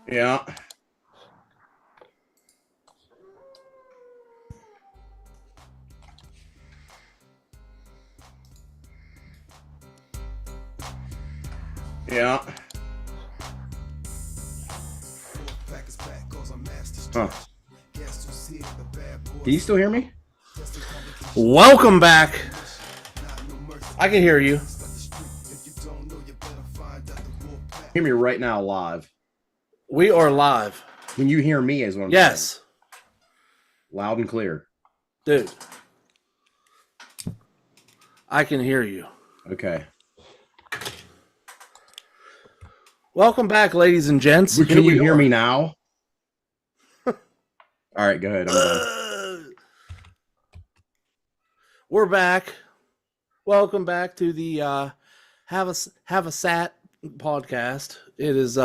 Yeah. Yeah. Huh. Can you still hear me? Welcome back. I can hear you. Hear me right now live. We are live. Can you hear me as what I'm saying? Yes, Loud and clear. dude. I can hear you. Okay. Welcome back, ladies and gents. But can Here you we hear are. me now? All right, go ahead. I'm done. We're back. Welcome back to the Have a Sat podcast. It is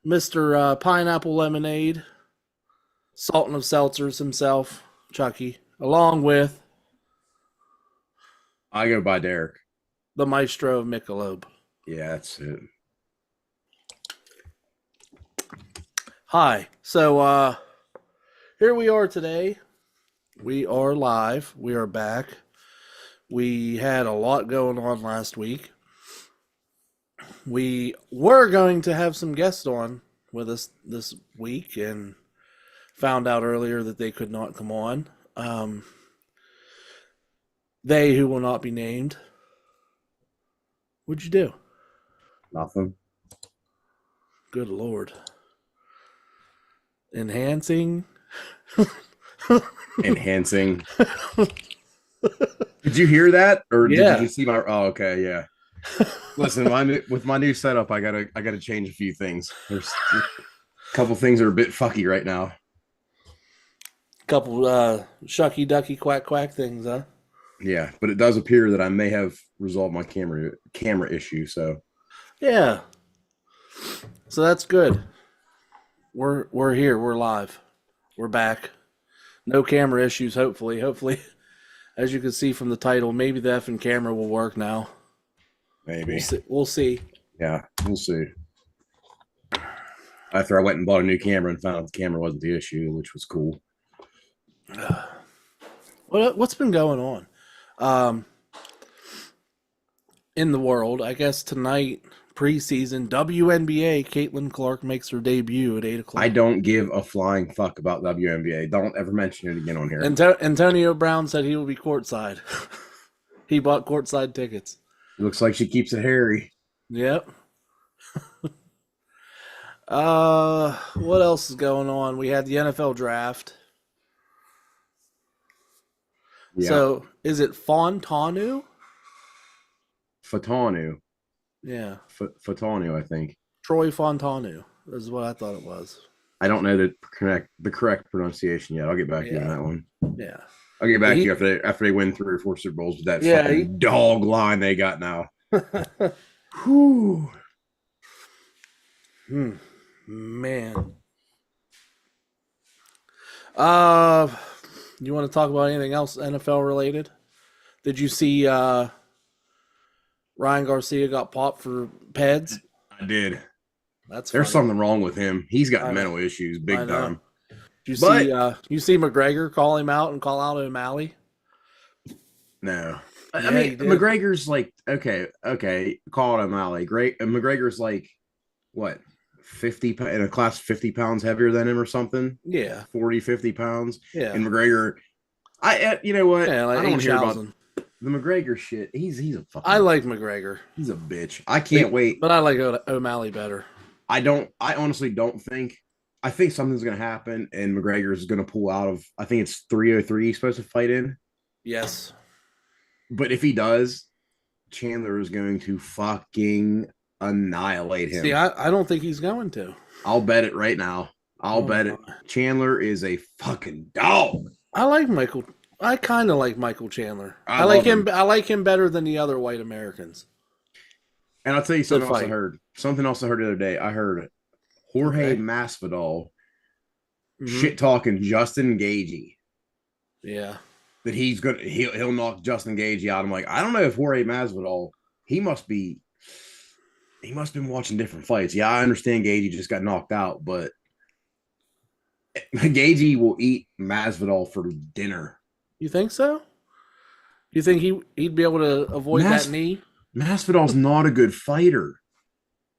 Mr. Pineapple Lemonade, Sultan of Seltzers himself, Chucky, along with I go by Derek. the Maestro of Michelob. Yeah, that's it. Hi. So here we are today. We are live. We are back. We had a lot going on last week. We were going to have some guests on with us this week and found out earlier that they could not come on. They who will not be named. What'd you do? Nothing. Good Lord. Enhancing. Enhancing. Did you hear that, or Yeah. did you see my? Oh, okay, yeah. Listen, with my new setup, I gotta change a few things. There's a couple things are a bit fucky right now. Couple shucky ducky quack quack things, huh? Yeah, but it does appear that I may have resolved my camera issue. So Yeah. So that's good. We're here. We're live. We're back. No camera issues, hopefully. Hopefully, as you can see from the title, maybe the effing camera will work now. maybe. We'll see. Yeah, we'll see. After I went and bought a new camera and found out the camera wasn't the issue, which was cool. What's been going on in the world? I guess tonight, preseason, WNBA, Caitlin Clark makes her debut at 8 o'clock. I don't give a flying fuck about WNBA. Don't ever mention it again on here. Antonio Brown said he will be courtside. He bought courtside tickets. It looks like she keeps it hairy. Yep. What else is going on? We had the NFL draft. Yeah. So, is it Fontanu? Fatanu. Yeah. Fatanu, I think. Troy Fontanu is what I thought it was. I don't know the correct pronunciation yet. I'll get back to you on that one. Yeah. I'll get back to you after they win 3 or 4 Super Bowls with that fucking dog line they got now. Whew. Man. You want to talk about anything else NFL related? Did you see Ryan Garcia got popped for PEDs? I did. There's something wrong with him. He's got mental issues big time. Did you see McGregor call him out and call out O'Malley? No. Yeah, I mean, McGregor's like, okay, call it O'Malley. Great. And McGregor's like, what, 50 in a class 50 pounds heavier than him or something? Yeah. 40, 50 pounds. Yeah. And McGregor, you know what? Yeah, like I don't want to hear about the McGregor shit. He's a fucking. I like McGregor. He's a bitch. I can't wait. But I like O'Malley better. I honestly don't think. I think something's going to happen and McGregor is going to pull out of. I think it's 303 he's supposed to fight in. Yes. But if he does, Chandler is going to fucking annihilate him. See, I don't think he's going to. I'll bet it right now. I'll bet it. Chandler is a fucking dog. I kind of like Michael Chandler. I like him. I like him better than the other white Americans. And I'll tell you something else I heard. Something else I heard the other day. I heard Jorge Masvidal shit talking Justin Gaethje. Yeah. That he'll knock Justin Gaethje out. I'm like, I don't know if Jorge Masvidal, he must be He must have been watching different fights. Yeah, I understand Gagey just got knocked out, but Gagey will eat Masvidal for dinner. You think so? You think he'd be able to avoid that knee? Masvidal's not a good fighter.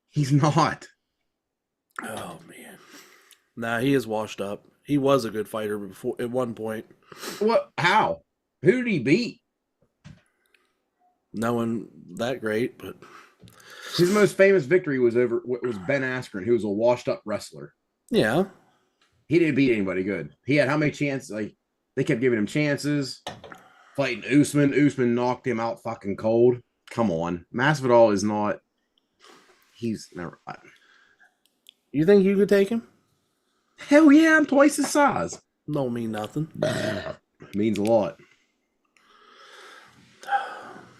He's not. Oh man. Nah, he is washed up. He was a good fighter before at one point. What? How? Who did he beat? No one that great, but his most famous victory was Ben Askren, who was a washed-up wrestler. Yeah. He didn't beat anybody good. He had how many chances? Like, they kept giving him chances. Fighting Usman. Usman knocked him out fucking cold. Come on. Masvidal is not. He's never. You think you could take him? Hell yeah, I'm twice his size. Don't mean nothing. Means a lot.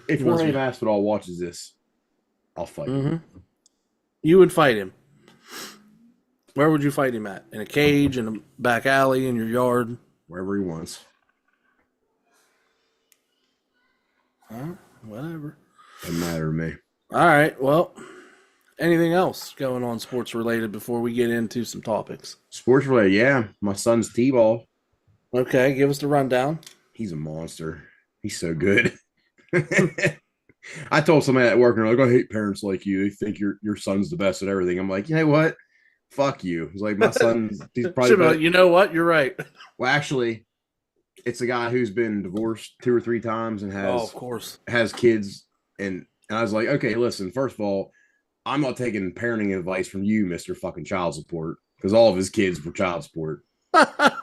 If Jorge Masvidal watches this, I'll fight him. You would fight him. Where would you fight him at? In a cage, in a back alley, in your yard? Wherever he wants. Whatever. Doesn't matter to me. All right. Well, anything else going on sports related before we get into some topics? Sports related, yeah. My son's T-ball. Okay, give us the rundown. He's a monster. He's so good. I told somebody at work, and they're like, I hate parents like you. They think your son's the best at everything. I'm like, you know what? Fuck you. He's like, my son's he's probably like, you know what? You're right. Well, actually, it's a guy who's been divorced 2 or 3 times and has kids. And I was like, okay, listen, first of all, I'm not taking parenting advice from you, Mr. fucking child support, because all of his kids were child support. But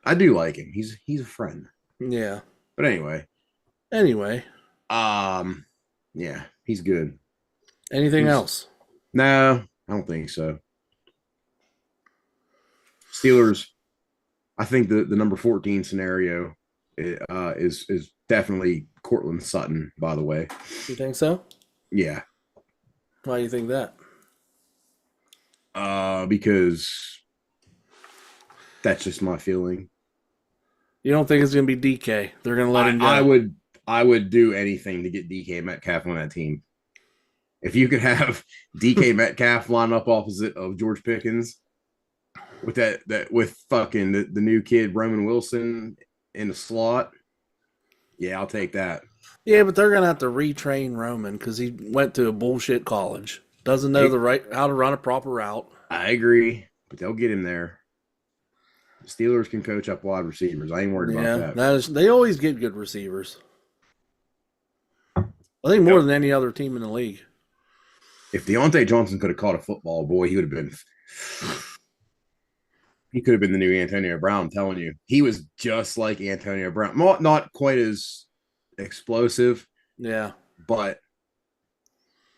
I do like him. He's a friend. Yeah. But anyway. Yeah, he's good. Anything else? No, I don't think so. Steelers, I think the number 14 scenario is definitely Cortland Sutton, by the way. You think so? Yeah. Why do you think that? Because that's just my feeling. You don't think it's going to be DK? They're going to let him go? I would do anything to get DK Metcalf on that team. If you could have DK Metcalf line up opposite of George Pickens with with fucking the new kid Roman Wilson in the slot, yeah, I'll take that. Yeah, but they're going to have to retrain Roman because he went to a bullshit college. Doesn't know how to run a proper route. I agree, but they'll get him there. The Steelers can coach up wide receivers. I ain't worried about that. They always get good receivers. I think more than any other team in the league. If Deontay Johnson could have caught a football, boy, he would have been. He could have been the new Antonio Brown. I'm telling you, he was just like Antonio Brown. Not quite as explosive. Yeah, but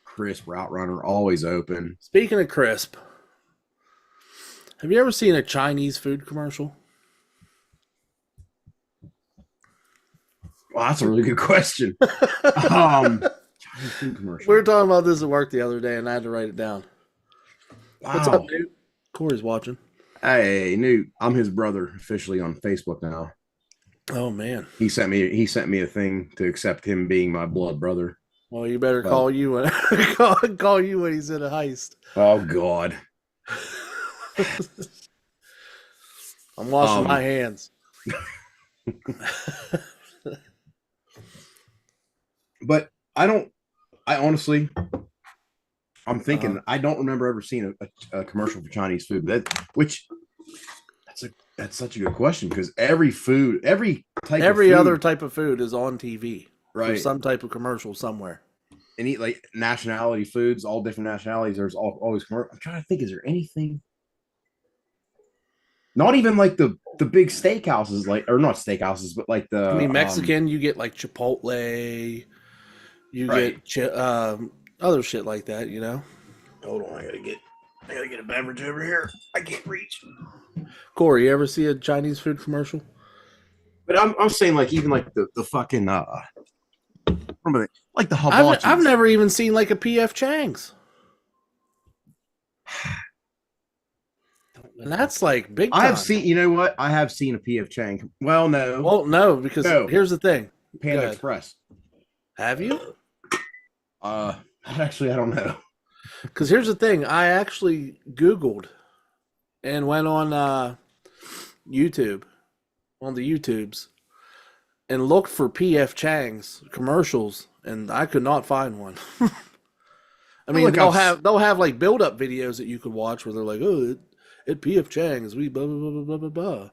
crisp route runner, always open. Speaking of crisp, have you ever seen a Chinese food commercial? Well, that's a really good question. Chinese food commercial. We were talking about this at work the other day, and I had to write it down. Wow. What's up, dude? Corey's watching. Hey, Newt, I'm his brother officially on Facebook now. Oh man, he sent me a thing to accept him being my blood brother. Well, you better call you when call you when he's in a heist. Oh God. I'm washing my hands. But I'm thinking, I don't remember ever seeing a commercial for Chinese food. That's such a good question, because every other type of food is on TV, right? For some type of commercial somewhere. And eat like nationality foods, all different nationalities. There's always commercial. I'm trying to think, is there anything? Not even like the big steakhouses, or not steakhouses, but like the. I mean, Mexican, you get like Chipotle. You get other shit like that, you know. Hold on, I gotta get a beverage over here. I can't reach. Corey, you ever see a Chinese food commercial? But I'm saying, like, even like the fucking like the hibachis. I've never even seen like a PF Chang's. And that's like big time. I have seen, you know what? I have seen a PF Chang. Well, no. Well, no, because here's the thing. Panda Express. Have you? Actually, I don't know. Because here's the thing. I actually Googled and went on YouTube, on the YouTubes, and looked for P.F. Chang's commercials, and I could not find one. I mean, like they'll have like build up videos that you could watch where they're like, oh, at P.F. Chang's, we blah blah blah blah blah blah.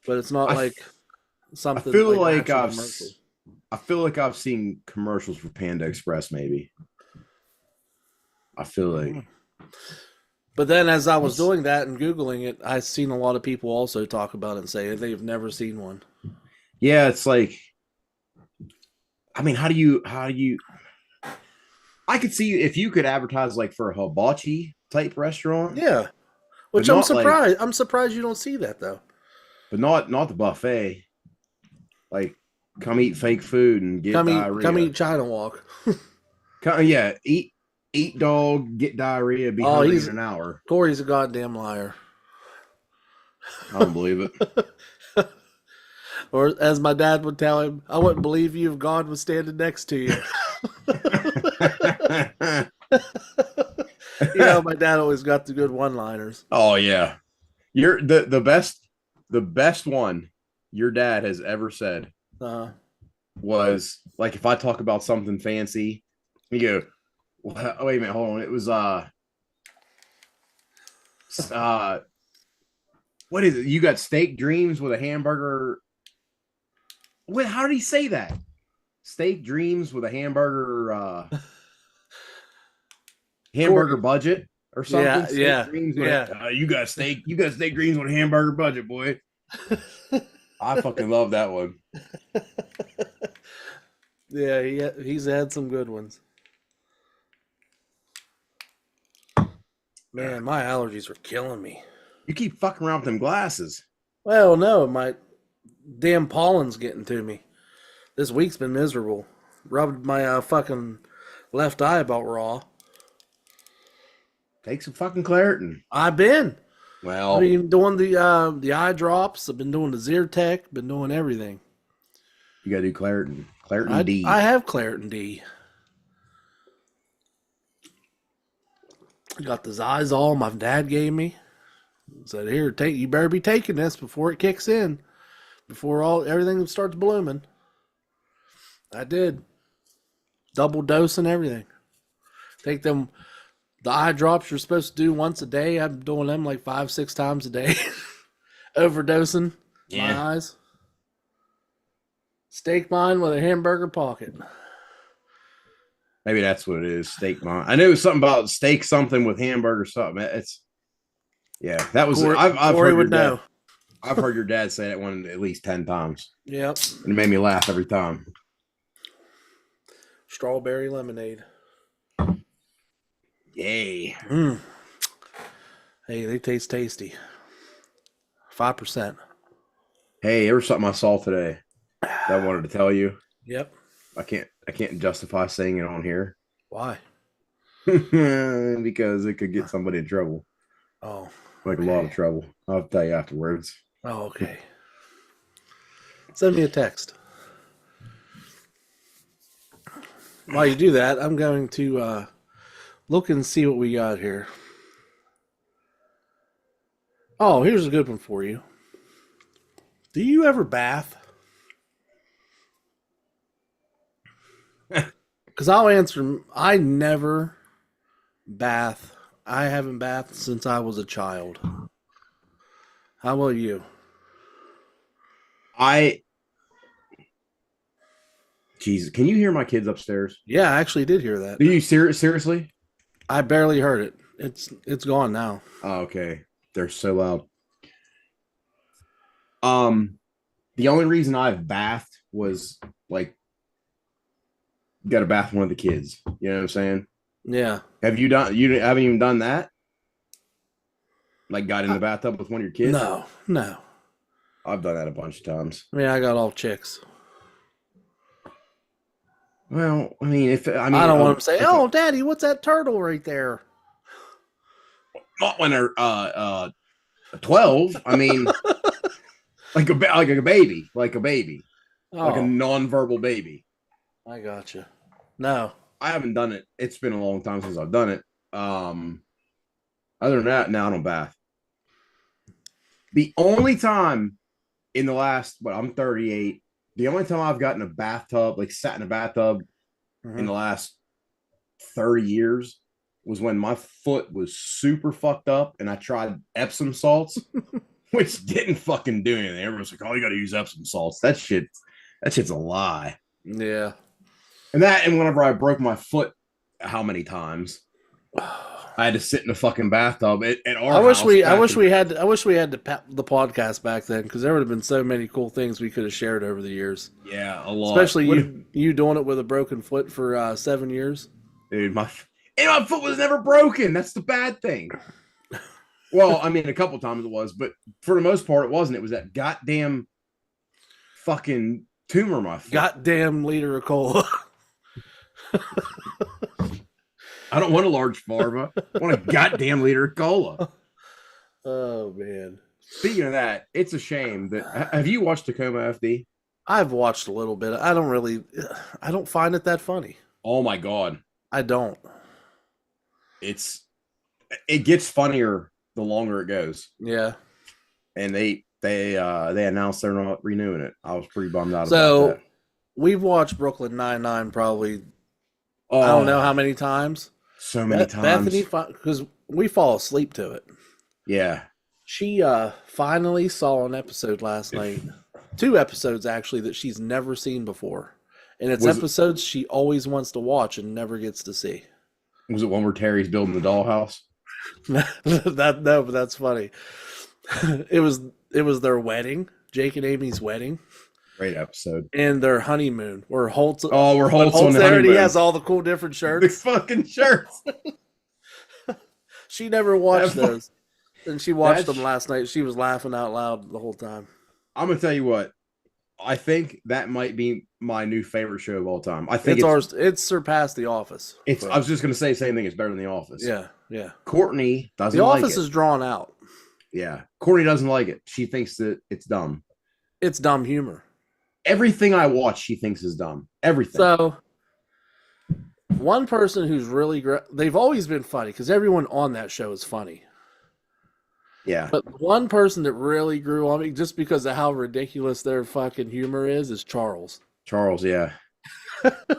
But it's not like something I feel like like actual commercial. I feel like I've seen commercials for Panda Express, maybe. I feel like. But then as I was doing that and Googling it, I've seen a lot of people also talk about it and say they've never seen one. Yeah, it's like, I mean, how do you, I could see if you could advertise like for a hibachi type restaurant. Yeah. Which I'm surprised. I'm surprised you don't see that though. But not the buffet. Like, come eat fake food and get diarrhea. Come eat China Walk. Yeah, eat dog, get diarrhea, be hungry in an hour. Corey's a goddamn liar. I don't believe it. Or as my dad would tell him, I wouldn't believe you if God was standing next to you. You know, my dad always got the good one-liners. Oh yeah. You're the best one your dad has ever said was like, if I talk about something fancy, you go, well, wait a minute, hold on. It was what is it? You got steak dreams with a hamburger. Wait, how did he say that? Steak dreams with a hamburger hamburger budget or something. Yeah. You got steak dreams with a hamburger budget, boy. I fucking love that one. Yeah, he's had some good ones. Man, my allergies are killing me. You keep fucking around with them glasses. Well, no, my damn pollen's getting to me. This week's been miserable. Rubbed my fucking left eye about raw. Take some fucking Claritin. I've been. Well, I've been doing the eye drops. I've been doing the Zyrtec. Been doing everything. You gotta do Claritin. Claritin D. I have Claritin D. I got the Zizal my dad gave me. Said, here, you better be taking this before it kicks in. Before everything starts blooming. I did. Double dose and everything. Take them, the eye drops you're supposed to do once a day. I'm doing them like 5-6 times a day. Overdosing my eyes. Steak mine with a hamburger pocket. Maybe that's what it is. Steak mine. I knew it was something about steak something with hamburger something. That was I've heard your dad. I've heard your dad say that one at least 10 times. Yep. And it made me laugh every time. Strawberry lemonade. Yay. Hey, they taste tasty. 5%. Hey, there was something I saw today that I wanted to tell you. Yep. I can't justify saying it on here. Why? Because it could get somebody in trouble. Oh. Like okay. A lot of trouble. I'll tell you afterwards. Oh, okay. Send me a text. While you do that, I'm going to look and see what we got here. Oh, here's a good one for you. Do you ever bath? Because I'll answer, I never bath. I haven't bathed since I was a child. How about you? Jesus, can you hear my kids upstairs? Yeah, I actually did hear that. Do you seriously? I barely heard it. It's gone now. Oh, okay. They're so loud. The only reason I've bathed was like got to bath one of the kids. You know what I'm saying? Yeah. Have you done? You haven't even done that? Like got in the bathtub with one of your kids? No. I've done that a bunch of times. I mean, I got all chicks. Well, I mean, I don't want them to say, "Oh, Daddy, what's that turtle right there?" Not when they're 12. I mean, like a baby, like a nonverbal baby. I gotcha. No. I haven't done it. It's been a long time since I've done it. Other than that, now I don't bath. The only time in the last, I'm 38. The only time I've gotten a bathtub, like sat in a bathtub in the last 30 years was when my foot was super fucked up and I tried Epsom salts, which didn't fucking do anything. Everyone's like, oh, you got to use Epsom salts. That shit's a lie. Yeah. And whenever I broke my foot, how many times I had to sit in the fucking bathtub at our house. I wish we had the podcast back then, because there would have been so many cool things we could have shared over the years. Yeah, a lot. Especially you doing it with a broken foot for 7 years. Dude, my foot was never broken. That's the bad thing. Well, I mean, a couple times it was, but for the most part, it wasn't. It was that goddamn fucking tumor in my foot. Goddamn liter of cola. I don't want a large pharma. I want a goddamn liter of cola. Oh, man. Speaking of that, it's a shame that... Have you watched Tacoma FD? I've watched a little bit. I don't find it that funny. Oh, my God. I don't. It gets funnier the longer it goes. Yeah. And they announced they're not renewing it. I was pretty bummed out about that. So, we've watched Brooklyn Nine-Nine probably, I don't know how many times. So many times. Bethany, because we fall asleep to it. Yeah. She finally saw an episode last night. 2 episodes, actually, that she's never seen before. And it's episodes she always wants to watch and never gets to see. Was it one where Terry's building the dollhouse? No, but that's funny. It was their wedding, Jake and Amy's wedding. Great episode. And their honeymoon, where Holt's on the honeymoon. There, and he has all the cool different shirts. The fucking shirts. She never watched those. And she watched them last night. She was laughing out loud the whole time. I'm going to tell you what. I think that might be my new favorite show of all time. I think it's surpassed The Office. I was just going to say the same thing. It's better than The Office. Yeah, yeah. Courtney doesn't like it. The Office is drawn out. Yeah. Courtney doesn't like it. She thinks that it's dumb. It's dumb humor. Everything I watch, she thinks is dumb. Everything. So, one person who's really they've always been funny, because everyone on that show is funny. Yeah. But one person that really grew on me, just because of how ridiculous their fucking humor is Charles. Charles, yeah.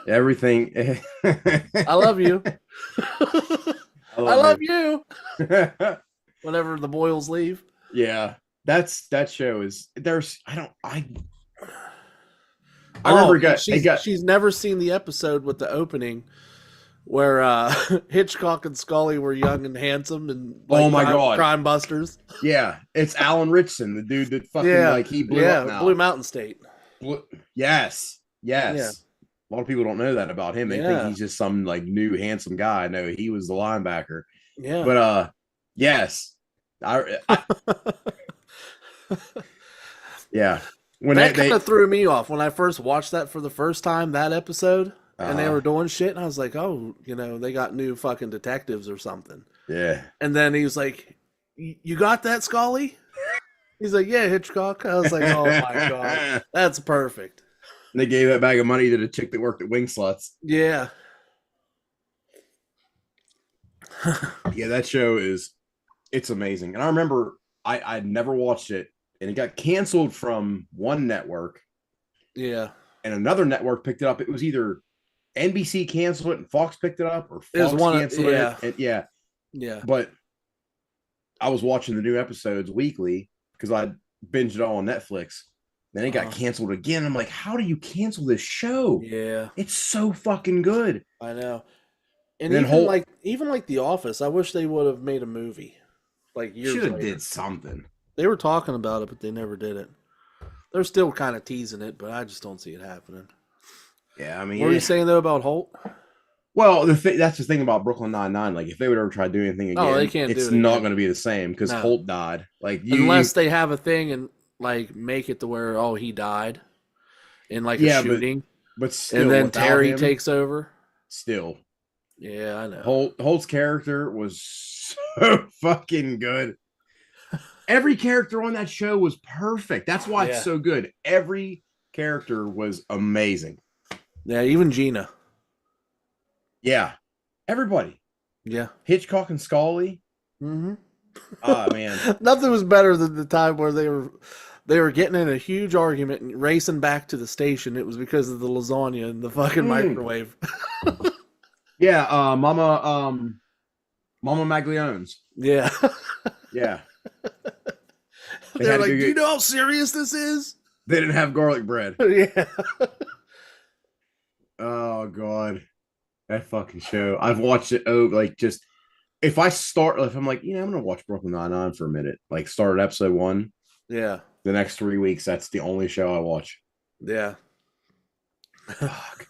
Everything. I love you. I love you. Whenever the Boyles leave. Yeah. That show is I remember she's never seen the episode with the opening where Hitchcock and Scully were young and handsome and oh my God, crime busters. Yeah, it's Alan Ritchson, the dude that fucking he blew up now. Blue Mountain State. Yes. Yeah. A lot of people don't know that about him. They think he's just some new handsome guy. No, he was the linebacker. Yeah. But yes. Yeah. When that kind of threw me off when I first watched that for the first time, that episode, and they were doing shit, and I was like, oh, they got new fucking detectives or something. Yeah. And then he was like, you got that, Scully? He's like, yeah, Hitchcock. I was like, oh my God, that's perfect. And they gave that bag of money to the chick that worked at Wing Sluts. Yeah. Yeah, that show it's amazing. And I remember I'd never watched it. And it got canceled from one network. Yeah. And another network picked it up. It was either NBC canceled it and Fox picked it up, or Fox canceled it. And, yeah. But I was watching the new episodes weekly because I binged it all on Netflix. Then it got canceled again. I'm like, how do you cancel this show? Yeah. It's so fucking good. I know. And even like The Office, I wish they would have made a movie. Years should have later. did something. They were talking about it, but they never did it. They're still kind of teasing it, but I just don't see it happening. Yeah, I mean... What were you saying, though, about Holt? Well, that's the thing about Brooklyn Nine-Nine. If they would ever try to do anything again, they can't it's not going to be the same, because Holt died. Unless they have a thing and, make it to where, he died in, a shooting. But still, and then Terry takes over. Still. Yeah, I know. Holt's character was so fucking good. Every character on that show was perfect. That's why it's so good. Every character was amazing. Yeah, even Gina. Yeah, everybody. Yeah. Hitchcock and Scully. Mm-hmm. Oh man, Nothing was better than the time where they were getting in a huge argument and racing back to the station. It was because of the lasagna in the fucking microwave. Yeah, Mama Maglione's. Yeah. Yeah, they They're had to like, go do you get. know how serious this is? They didn't have garlic bread. Yeah. Oh god, that fucking show. I've watched it. Oh, like just if I start, if I'm like, I'm gonna watch Brooklyn Nine-Nine for a minute. Like start at episode 1. Yeah. The next 3 weeks, that's the only show I watch. Yeah. Fuck.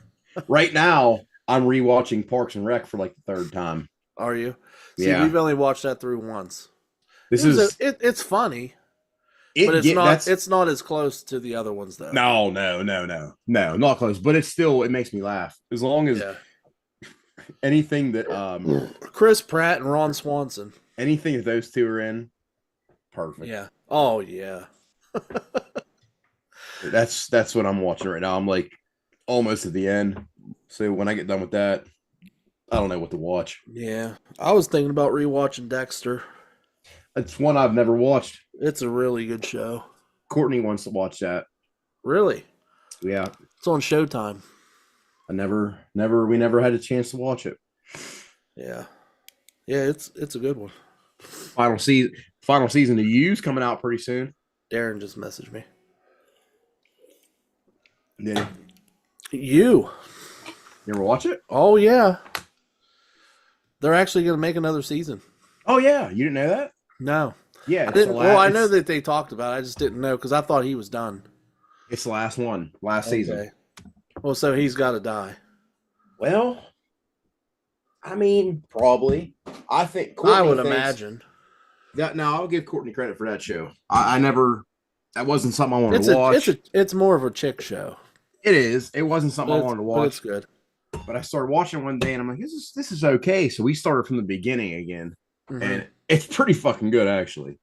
Right now, I'm rewatching Parks and Rec for like the third time. Are you? See, Yeah, we've only watched that through once. It's funny, but it's not as close to the other ones though. No, not close. But it makes me laugh as long as anything that Chris Pratt and Ron Swanson, anything that those two are in, perfect. Yeah. Oh yeah. That's what I'm watching right now. I'm like almost at the end, so when I get done with that, I don't know what to watch. Yeah, I was thinking about rewatching Dexter. It's one I've never watched. It's a really good show. Courtney wants to watch that. Really? Yeah. It's on Showtime. We never had a chance to watch it. Yeah. Yeah, it's a good one. Final season of You's coming out pretty soon. Darren just messaged me. Did You ever watch it? Oh yeah. They're actually going to make another season. Oh yeah, you didn't know that? No. Yeah. I know that they talked about it. I just didn't know because I thought he was done. It's the last one, season. Well, so he's got to die. Well, I mean, probably. I think Courtney I would imagine. That now I'll give Courtney credit for that show. I never. That wasn't something I wanted to watch. It's more of a chick show. It is. It wasn't something I wanted to watch. But it's good. But I started watching one day and I'm like, this is okay. So we started from the beginning again. Mm-hmm. And it's pretty fucking good, actually.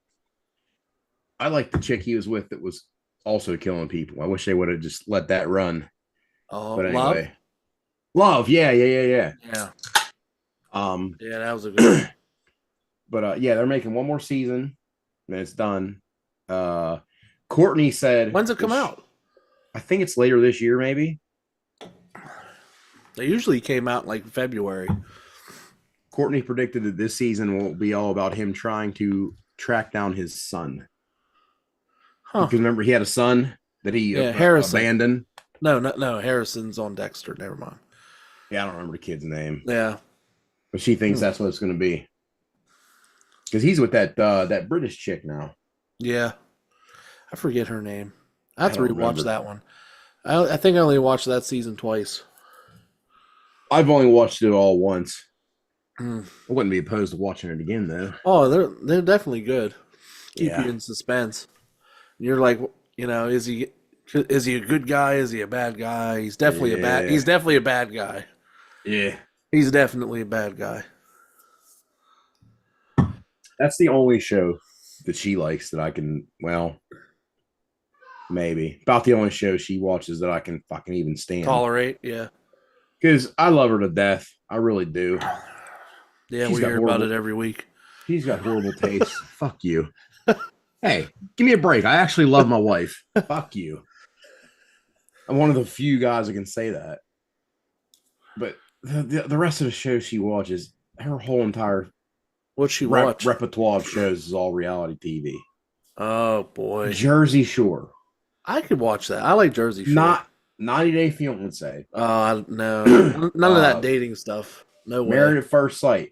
I like the chick he was with that was also killing people. I wish they would have just let that run. Oh, but anyway. Love. Yeah. Yeah, that was a good one. But yeah, they're making one more season and it's done. Courtney said, when's it come out? I think it's later this year, maybe. They usually came out in like February. Courtney predicted that this season will be all about him trying to track down his son. Huh. Because remember, he had a son that he abandoned. No, Harrison's on Dexter. Never mind. Yeah, I don't remember the kid's name. Yeah. But she thinks that's what it's going to be. Because he's with that British chick now. Yeah. I forget her name. I have to rewatch that one. I think I only watched that season twice. I've only watched it all once. I wouldn't be opposed to watching it again, though. Oh, they're definitely good. Keep you in suspense. You're like, is he a good guy? Is he a bad guy? He's definitely He's definitely a bad guy. Yeah, he's definitely a bad guy. That's the only show that she likes that I can. Well, maybe about the only show she watches that I can fucking even stand. Tolerate, yeah. Because I love her to death. I really do. Yeah, we hear about it every week. She's got horrible taste. Fuck you. Hey, give me a break. I actually love my wife. Fuck you. I'm one of the few guys that can say that. But the rest of the show she watches, her whole entire repertoire of shows is all reality TV. Oh, boy. Jersey Shore. I could watch that. I like Jersey Shore. Not 90 Day Fiancé. No. None of that dating stuff. No way. Married at First Sight.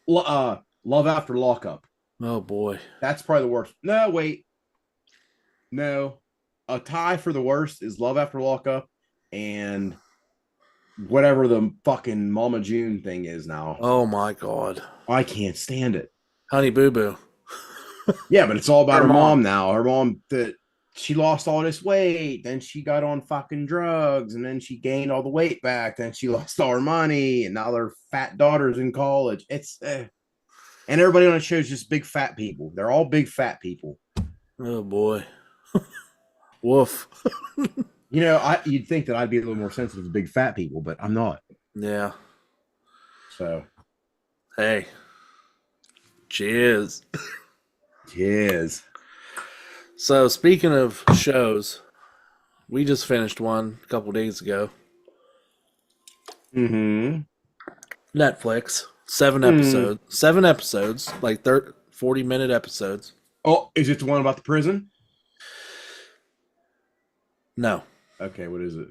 Love After Lockup. Oh, boy. That's probably the worst. No, wait. No. A tie for the worst is Love After Lockup and whatever the fucking Mama June thing is now. Oh, my God. I can't stand it. Honey Boo Boo. Yeah, but it's all about her mom now. Her mom, that she lost all this weight, then she got on fucking drugs, and then she gained all the weight back, then she lost all her money, and now their fat daughter's in college. It's and everybody on the show is just big fat people. They're all big fat people. Oh boy. Woof. You'd think that I'd be a little more sensitive to big fat people, but I'm not. Yeah. So, hey, cheers. cheers. So speaking of shows, we just finished one a couple days ago. Mm-hmm. Netflix, 7 Mm. episodes. 7 episodes, like 40-minute episodes. Oh, is it the one about the prison? No. Okay, what is it?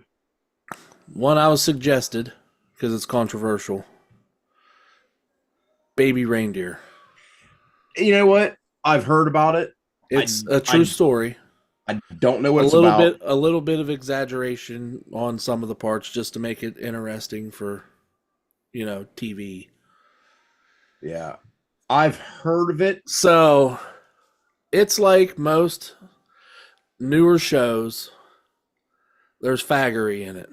One I was suggested because it's controversial. Baby Reindeer. You know what? I've heard about it. It's a true story. I don't know what it's about. A little bit of exaggeration on some of the parts just to make it interesting for, TV. Yeah. I've heard of it. So, it's like most newer shows. There's faggery in it.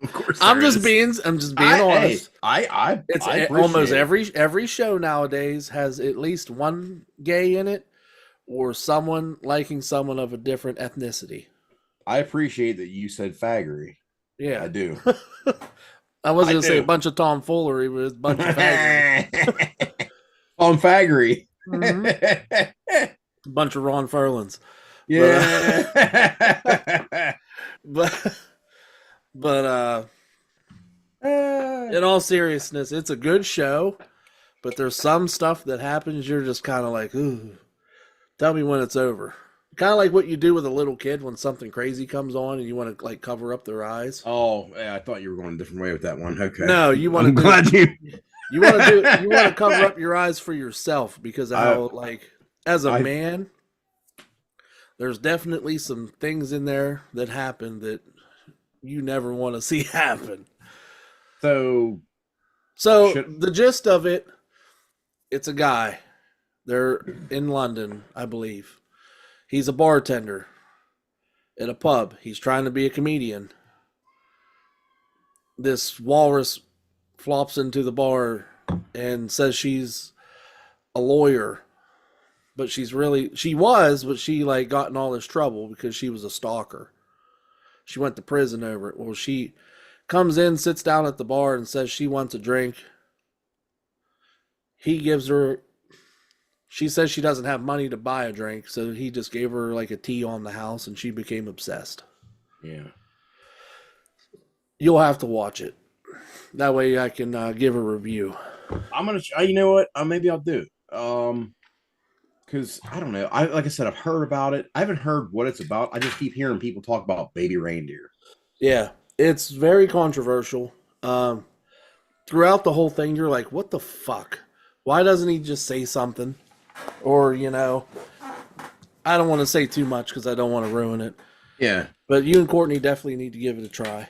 Of course, I'm just being honest. It's almost every show nowadays has at least one gay in it, or someone liking someone of a different ethnicity. I appreciate that you said faggery. Yeah, I do. I wasn't gonna say a bunch of tomfoolery, but it's a bunch of faggery. Faggery. Mm-hmm. A bunch of Ron Ferlins. Yeah. But in all seriousness, it's a good show, but there's some stuff that happens you're just kind of like, ooh, tell me when it's over. Kind of like what you do with a little kid when something crazy comes on and you want to like cover up their eyes. Oh, yeah, I thought you were going a different way with that one. Okay. No, you want to you want to cover up your eyes for yourself because of how as a man, there's definitely some things in there that happen that you never want to see happen. So the gist of it, it's a guy. They're in London, I believe. He's a bartender at a pub. He's trying to be a comedian. This walrus flops into the bar and says she's a lawyer. But she got in all this trouble because she was a stalker. She went to prison over it. Well, she comes in, sits down at the bar and says she wants a drink. He gives her, she says she doesn't have money to buy a drink, so he just gave her like a tea on the house and she became obsessed. Yeah. You'll have to watch it. That way I can give a review. I'm going to, you know what? Maybe I'll do it. Because I don't know. Like I said, I've heard about it. I haven't heard what it's about. I just keep hearing people talk about Baby Reindeer. Yeah, it's very controversial. Throughout the whole thing, you're like, what the fuck? Why doesn't he just say something? Or, I don't want to say too much because I don't want to ruin it. Yeah. But you and Courtney definitely need to give it a try.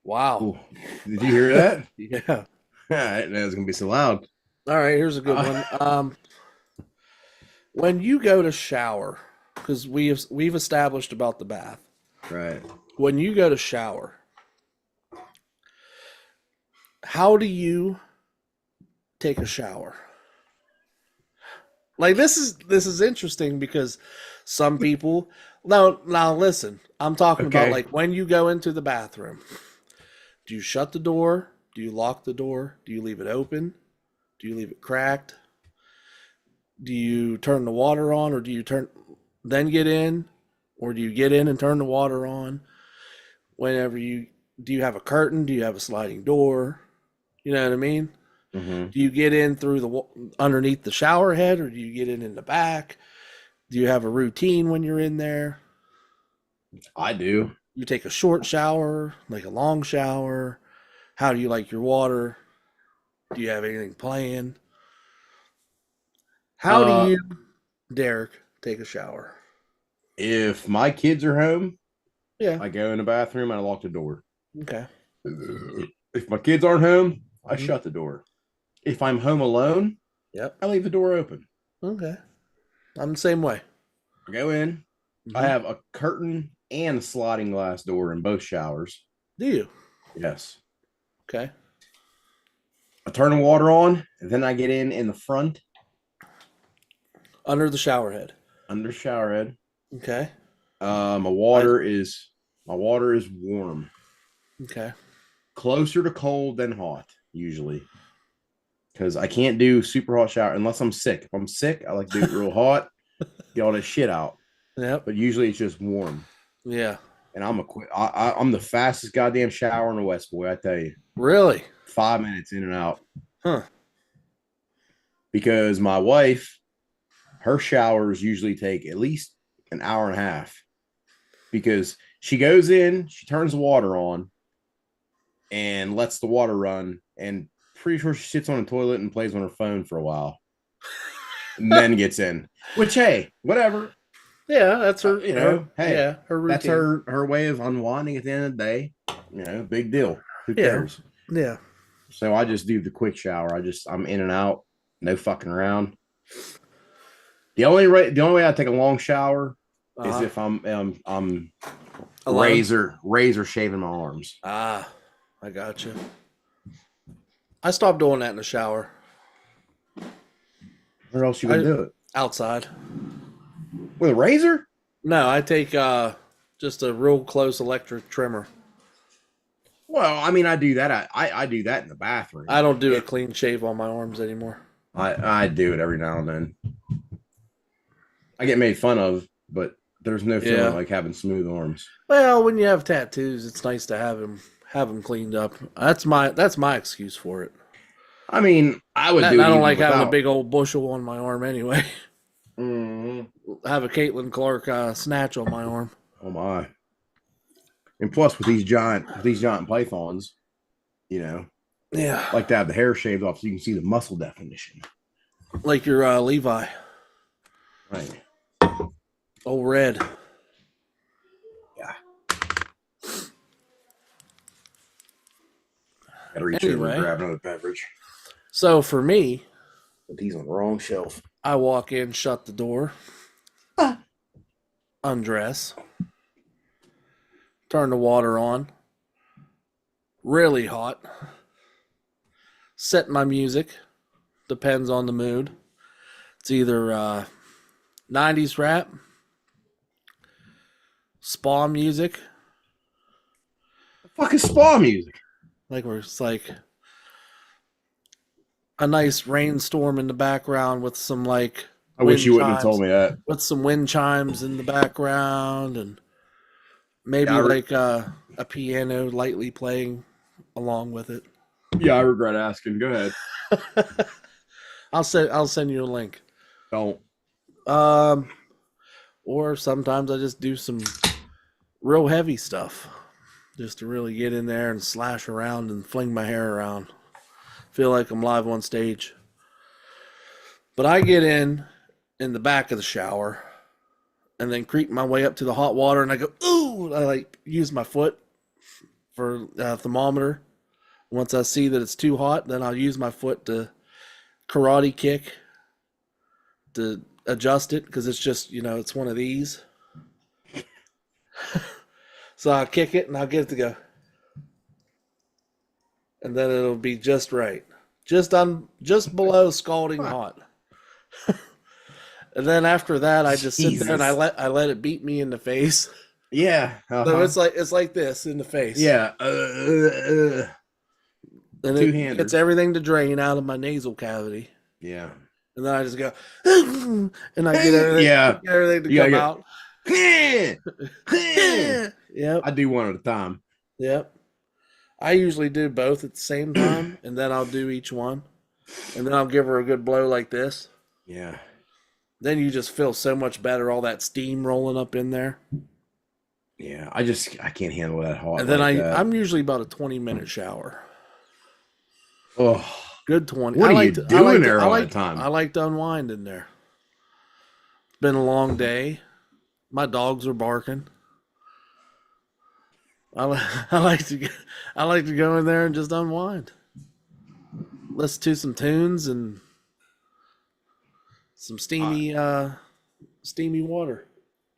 Wow. Ooh. Did you hear that? Yeah. I didn't know it was going to be so loud. All right, here's a good one. When you go to shower, because we've established about the bath. Right. When you go to shower, how do you take a shower? Like this is interesting because some people now listen, I'm talking about like when you go into the bathroom. Do you shut the door? Do you lock the door? Do you leave it open? Do you leave it cracked? Do you turn the water on, or do you then get in, or do you get in and turn the water on? Do you have a curtain? Do you have a sliding door? You know what I mean? Mm-hmm. Do you get in through underneath the shower head, or do you get in the back? Do you have a routine when you're in there? I do. You take a short shower, like a long shower? How do you like your water? Do you have anything planned? How do you, Derek, take a shower? If my kids are home, yeah, I go in the bathroom and I lock the door. Okay. If my kids aren't home, I shut the door. If I'm home alone, I leave the door open. Okay. I'm the same way. I go in. I have a curtain and a sliding glass door in both showers. Do you? Yes. Okay. I turn the water on, and then I get in the front. Under the shower head. Under shower head. Okay. My water is My water is warm. Okay. Closer to cold than hot, usually. Because I can't do super hot shower unless I'm sick. If I'm sick, I like to do it real hot, get all that shit out. Yep. But usually it's just warm. Yeah. And I'm the fastest goddamn shower in the West, boy, I tell you. Really? 5 minutes in and out. Huh. Because my wife, her showers usually take at least an hour and a half. Because she goes in, she turns the water on, and lets the water run. And pretty sure she sits on the toilet and plays on her phone for a while. And then gets in. Which, hey, whatever. Yeah, that's her. Hey, her routine. That's her way of unwinding at the end of the day. Big deal. Who cares? Yeah. So I just do the quick shower. I'm in and out, no fucking around. The only way I take a long shower is if I'm razor shaving my arms. I got you. I stopped doing that in the shower. Where else you gonna do it? Outside. With a razor? No, I take just a real close electric trimmer. Well, I mean, I do that. I do that in the bathroom. I don't do a clean shave on my arms anymore. I do it every now and then. I get made fun of, but there's no feeling like having smooth arms. Well, when you have tattoos, it's nice to have them cleaned up. That's my excuse for it. I mean, I would do it. I don't like having a big old bushel on my arm anyway. Mm-hmm. I have a Caitlin Clark snatch on my arm. Oh my! And plus, with these giant pythons, like to have the hair shaved off so you can see the muscle definition. Like your Levi, right? Old Red. Yeah. Gotta reach over and grab another beverage. So for me, put these on the wrong shelf. I walk in, shut the door, undress, turn the water on, really hot, set my music, depends on the mood. It's either 90s rap, spa music. The fuck is spa music? Like where it's like a nice rainstorm in the background with some like I wish you wouldn't have told me that. With some wind chimes in the background and maybe a piano lightly playing along with it. Yeah, I regret asking. Go ahead. I'll send you a link. Don't. Or sometimes I just do some real heavy stuff just to really get in there and slash around and fling my hair around. Feel like I'm live on stage. But I get in the back of the shower and then creep my way up to the hot water and I go, ooh, I like use my foot for a thermometer. Once I see that it's too hot, then I'll use my foot to karate kick to adjust it because it's just, it's one of these. So I'll kick it and I'll get it to go. And then it'll be just right. Just below scalding hot. And then after that, I just sit there and I let it beat me in the face. Yeah. So it's like this in the face. Yeah. And it gets everything to drain out of my nasal cavity. Yeah. And then I just go, and I get everything to come out. Yep. I do one at a time. Yep. I usually do both at the same time, and then I'll do each one. And then I'll give her a good blow like this. Yeah. Then you just feel so much better, all that steam rolling up in there. Yeah, I can't handle that hot. And then I'm usually about a 20-minute shower. Oh. Good 20. What are you doing there all the time? I like to unwind in there. It's been a long day. My dogs are barking. I like to go in there and just unwind. Listen to some tunes and some steamy water.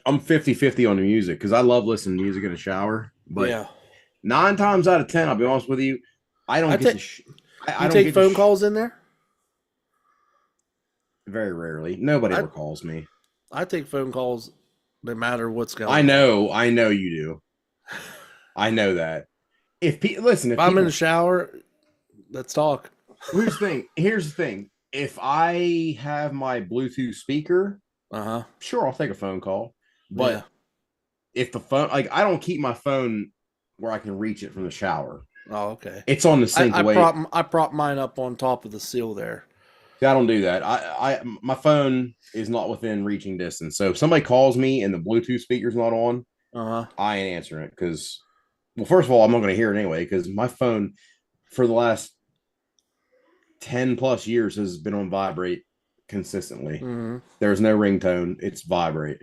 I'm 50-50 on the music because I love listening to music in the shower. But 9 times out of 10, I'll be honest with you, I don't get I don't take phone calls in there? Very rarely. Nobody ever calls me. I take phone calls no matter what's going on. I know you do. I know that. If I'm in people, the shower, let's talk. Here's the thing. If I have my Bluetooth speaker, sure, I'll take a phone call. Yeah. But if the phone, like, I don't keep my phone where I can reach it from the shower. Oh, okay. It's on the sink away. I prop mine up on top of the seal there. See, I don't do that. My phone is not within reaching distance. So if somebody calls me and the Bluetooth speaker's not on, I ain't answering it because, well, first of all, I'm not going to hear it anyway because my phone for the last 10 plus years has been on vibrate consistently. Mm-hmm. There's no ringtone, it's vibrate.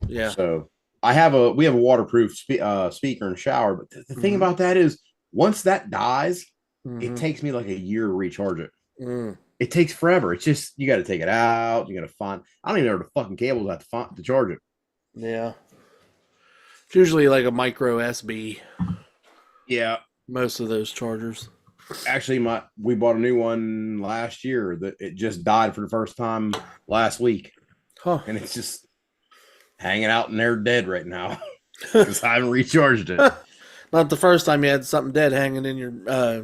Yeah. So we have a waterproof speaker in the shower, but the thing about that is once that dies, it takes me like a year to recharge it. It takes forever. It's just you got to take it out. You got to find. I don't even know where the fucking cables have to find to charge it. Yeah. It's usually like a micro SB. Yeah. Most of those chargers. Actually, we bought a new one last year that it just died for the first time last week. And it's just hanging out in there dead right now because I haven't recharged it. Not the first time you had something dead hanging in your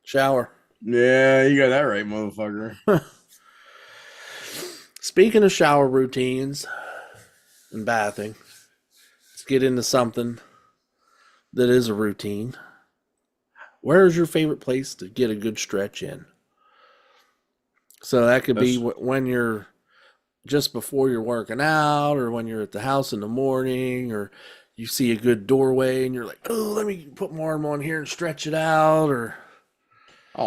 shower. Yeah, you got that right, motherfucker. Speaking of shower routines and bathing, let's get into something that is a routine. Where is your favorite place to get a good stretch in? So that could be when you're just before you're working out, or when you're at the house in the morning, or you see a good doorway and you're like, oh, let me put my arm on here and stretch it out. Or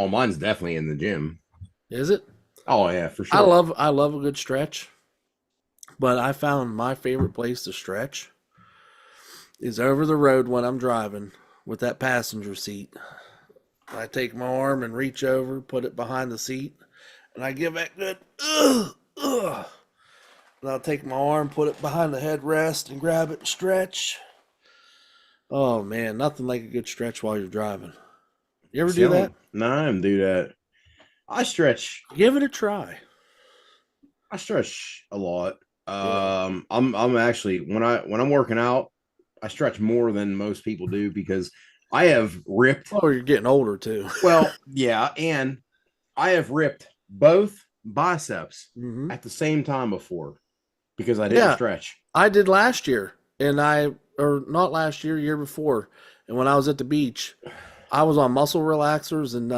mine's definitely in the gym. Is it? Oh yeah, for sure. I love a good stretch, but I found my favorite place to stretch is over the road when I'm driving with that passenger seat. I take my arm and reach over, put it behind the seat, and I give that good and I'll take my arm, put it behind the headrest, and grab it and stretch. Oh man, nothing like a good stretch while you're driving. You ever do that? No, I didn't do that. I stretch. Give it a try. I stretch a lot. I'm actually when I'm working out, I stretch more than most people do because I have ripped. Oh, you're getting older too. Well, yeah, and I have ripped both biceps at the same time before because I didn't stretch. I did last year, or not last year, year before, and when I was at the beach, I was on muscle relaxers and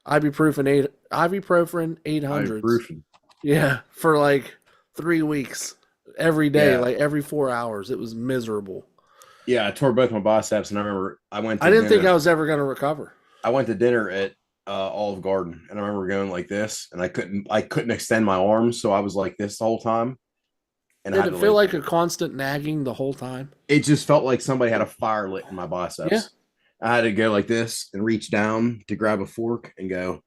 ibuprofen 800s. Yeah, for like 3 weeks, every day, like every 4 hours. It was miserable. Yeah, I tore both my biceps, and I remember I didn't think I was ever going to recover. I went to dinner at Olive Garden, and I remember going like this, and I couldn't extend my arms, so I was like this the whole time. And did it feel like a constant nagging the whole time? It just felt like somebody had a fire lit in my biceps. Yeah. I had to go like this and reach down to grab a fork and go.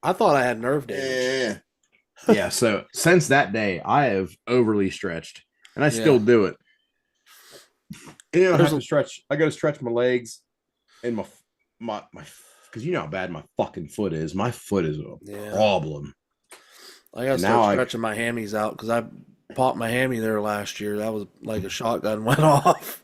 I thought I had nerve damage. Yeah. So since that day, I have overly stretched, and I still do it. And I have to stretch. I got to stretch my legs and my because you know how bad my fucking foot is. My foot is a problem. I got to start stretching my hammies out because I popped my hammy there last year. That was like a shotgun went off.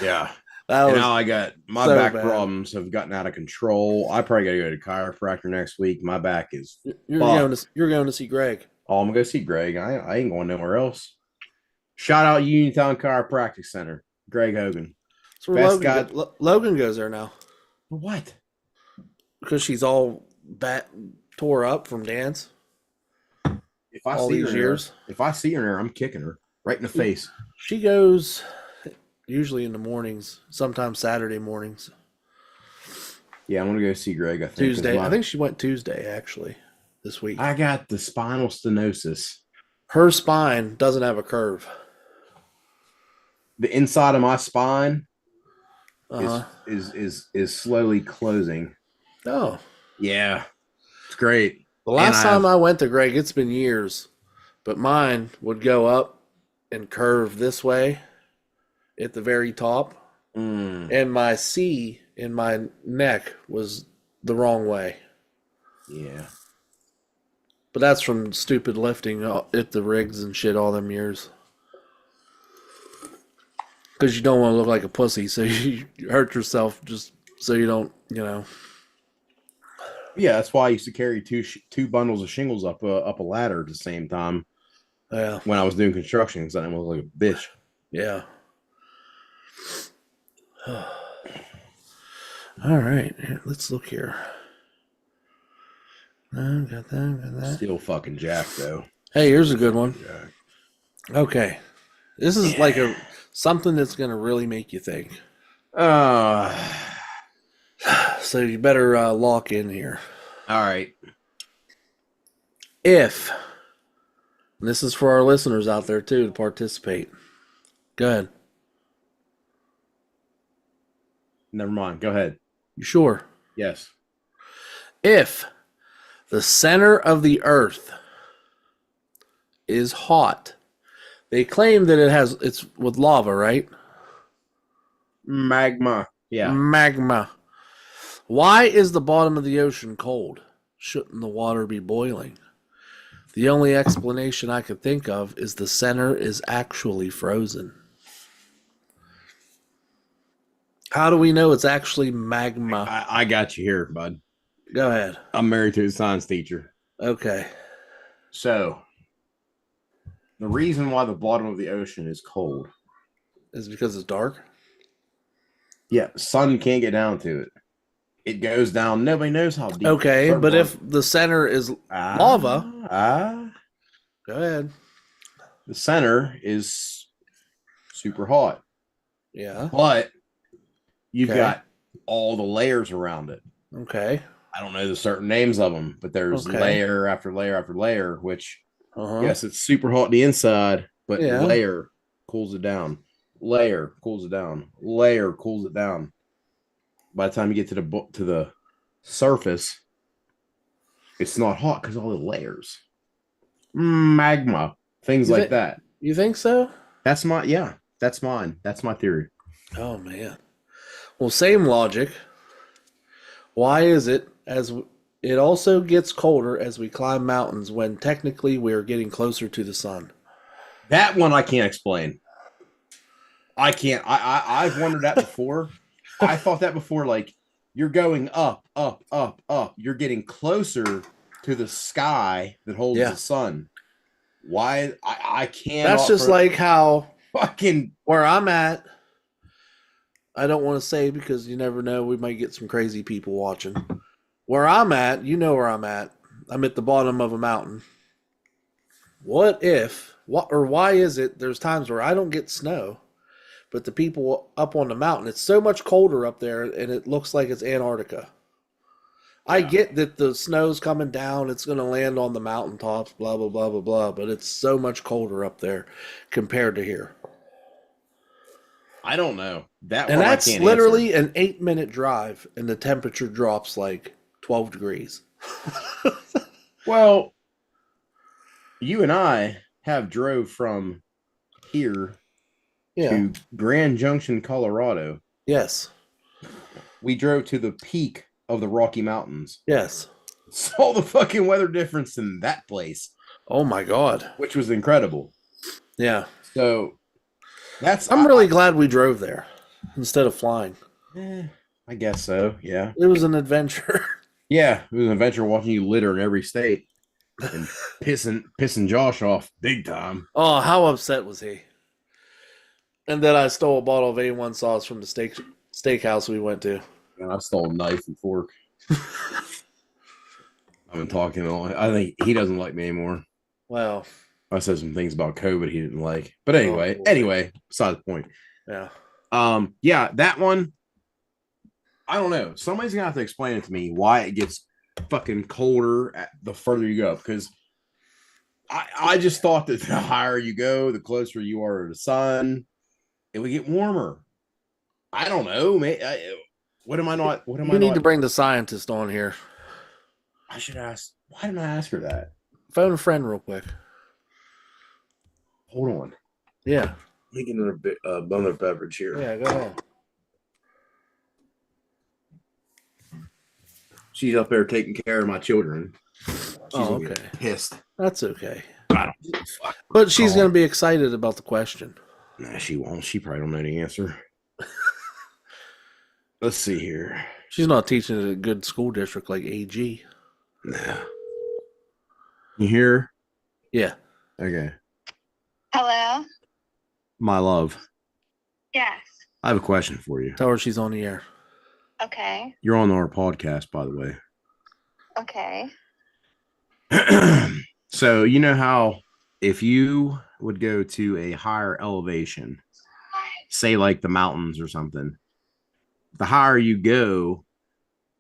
Yeah. Now I got my back problems have gotten out of control. I probably got to go to chiropractor next week. My back is. You're going to see Greg. Oh, I'm gonna go see Greg. I ain't going nowhere else. Shout out Uniontown Chiropractic Center, Greg Hogan. So Logan goes there now. For what? Because she's all tore up from dance. If I see her there, I'm kicking her right in the face. She goes usually in the mornings, sometimes Saturday mornings. Yeah, I'm gonna go see Greg. I think Tuesday. I think she went Tuesday actually this week. I got the spinal stenosis. Her spine doesn't have a curve. The inside of my spine is slowly closing. Oh, yeah, it's great. The last time I went to Greg, it's been years, but mine would go up and curve this way at the very top, and my C in my neck was the wrong way. Yeah. But that's from stupid lifting at the rigs and shit all them years. Because you don't want to look like a pussy, so you hurt yourself just so you don't, Yeah, that's why I used to carry two bundles of shingles up a ladder at the same time. Yeah. When I was doing construction, because I didn't look like a bitch. Yeah. All right, let's look here. Got that. Still fucking Jack though. Hey, here's a good one. Jack. Okay, this is like something that's gonna really make you think. So you better lock in here. All right. If, and this is for our listeners out there too to participate. Go ahead. Never mind. Go ahead. You sure? Yes. If the center of the Earth is hot, they claim that it's with lava, right? Magma. Yeah. Magma. Why is the bottom of the ocean cold? Shouldn't the water be boiling? The only explanation I could think of is the center is actually frozen. How do we know it's actually magma? I got you here, bud. Go ahead. I'm married to a science teacher. Okay. So, the reason why the bottom of the ocean is cold is because it's dark? Yeah, sun can't get down to it. It goes down. Nobody knows how deep. Okay, but if the center is lava, go ahead. The center is super hot. Yeah. But you've got all the layers around it. Okay. I don't know the certain names of them, but there's layer after layer after layer, which, yes, it's super hot on the inside, but layer cools it down. Layer cools it down. Layer cools it down. By the time you get to the surface, it's not hot because all the layers. Magma, things like that. You think so? That's mine. That's my theory. Oh man. Well, same logic. Why is it as it also gets colder as we climb mountains when technically we are getting closer to the sun? That one I can't explain. I can't. I've wondered that before. I thought that before, like you're going up, up, up, up. You're getting closer to the sky that holds the sun. Why? I can't. That's just like how fucking where I'm at. I don't want to say because you never know. We might get some crazy people watching. Where I'm at, you know where I'm at. I'm at the bottom of a mountain. Why is it there's times where I don't get snow, but the people up on the mountain, it's so much colder up there and it looks like it's Antarctica. Yeah. I get that the snow's coming down, it's going to land on the mountaintops, blah, blah, blah, blah, blah, but it's so much colder up there compared to here. I don't know. And that's literally an 8-minute drive and the temperature drops like 12 degrees. Well, you and I have drove from here to Grand Junction, Colorado. Yes. We drove to the peak of the Rocky Mountains. Yes. Saw the fucking weather difference in that place. Oh my God. Which was incredible. Yeah. So I'm really glad we drove there instead of flying. I guess so. Yeah. It was an adventure. Yeah. It was an adventure watching you litter in every state and pissing Josh off big time. Oh, how upset was he? And then I stole a bottle of A1 sauce from the steakhouse we went to. And I stole a knife and fork. I've been talking. I think he doesn't like me anymore. Well, I said some things about COVID he didn't like. But anyway, beside the point. Yeah. Yeah, that one, I don't know. Somebody's going to have to explain it to me why it gets fucking colder the further you go. Because I just thought that the higher you go, the closer you are to the sun, it would get warmer. I don't know, man. You need to bring the scientist on here. I should ask. Why didn't I ask her that? Phone a friend real quick. Hold on. Yeah. Making another beverage here. Yeah, go ahead. She's up there taking care of my children. She's okay. Pissed. That's okay. I don't give a fuck. But she's going to be excited about the question. Nah, she won't. She probably don't know the answer. Let's see here. She's not teaching at a good school district like AG. Nah. You hear? Yeah. Okay. Hello? My love. Yes. I have a question for you. Tell her she's on the air. Okay. You're on our podcast, by the way. Okay. So, you know how if you would go to a higher elevation, say like the mountains or something, the higher you go,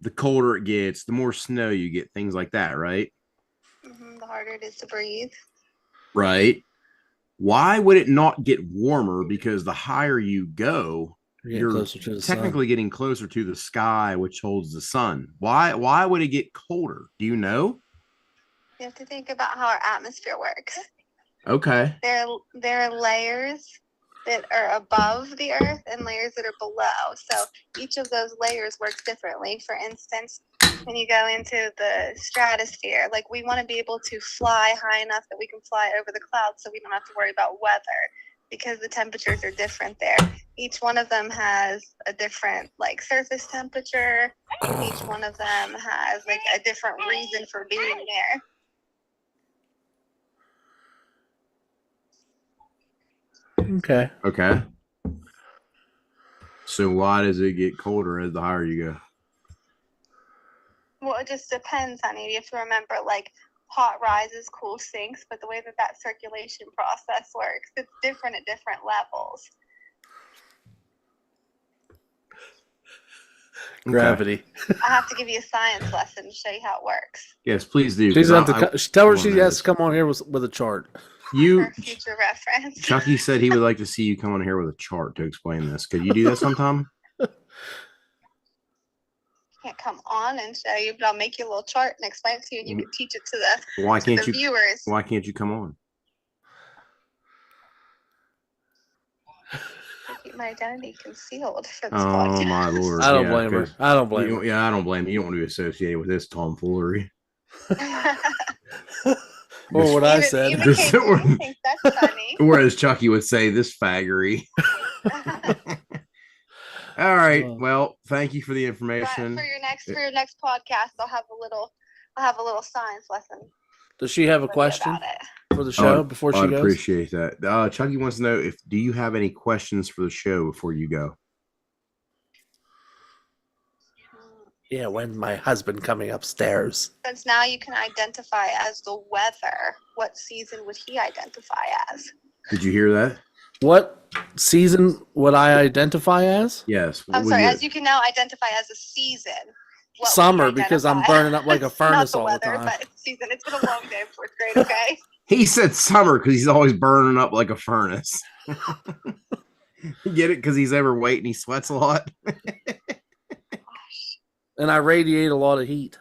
the colder it gets, the more snow you get, things like that, right? The harder it is to breathe. Right. Why would it not get warmer? Because the higher you go, you're closer to the technically sun. getting closer to the sky, which holds the sun. Why would it get colder? Do you know? You have to think about how our atmosphere works. Okay. There are layers that are above the earth and layers that are below. So each of those layers works differently. For instance, when you go into the stratosphere, like we want to be able to fly high enough that we can fly over the clouds so we don't have to worry about weather because the temperatures are different there. Each one of them has a different like surface temperature. Each one of them has like a different reason for being there. Okay. So why does it get colder as the higher you go? Well, it just depends, honey. You have to remember, like, hot rises, cool sinks, but the way that circulation process works, it's different at different levels. Gravity. I have to give you a science lesson to show you how it works. Yes, please do. She's tell her she has to come on here with a chart. For future reference. Chucky said he would like to see you come on here with a chart to explain this. Could you do that sometime? Can't come on and show you, but I'll make you a little chart and explain it to you, and you can teach it to the viewers. Why can't you come on? Keep my identity concealed for this podcast. Oh my lord! I don't blame her. I don't blame her. Yeah, I don't blame you. You don't want to be associated with this tomfoolery. Or what I said. Even Casey thinks that's funny. Or as Chucky would say, this faggery. All right. Well, thank you for the information. For your next podcast, I'll have a little science lesson. Does she have a question for the show before she goes? I appreciate that. Chucky wants to know do you have any questions for the show before you go? Yeah, when's my husband coming upstairs? Since now you can identify as the weather, what season would he identify as? Did you hear that? What season would I identify as? Yes. I'm sorry, as you can now identify as a season. Summer, because I'm burning up like a furnace all the time. But it's season. It's been a long day in fourth grade, okay? He said summer because he's always burning up like a furnace. You get it? Because he's overweight and he sweats a lot. And I radiate a lot of heat.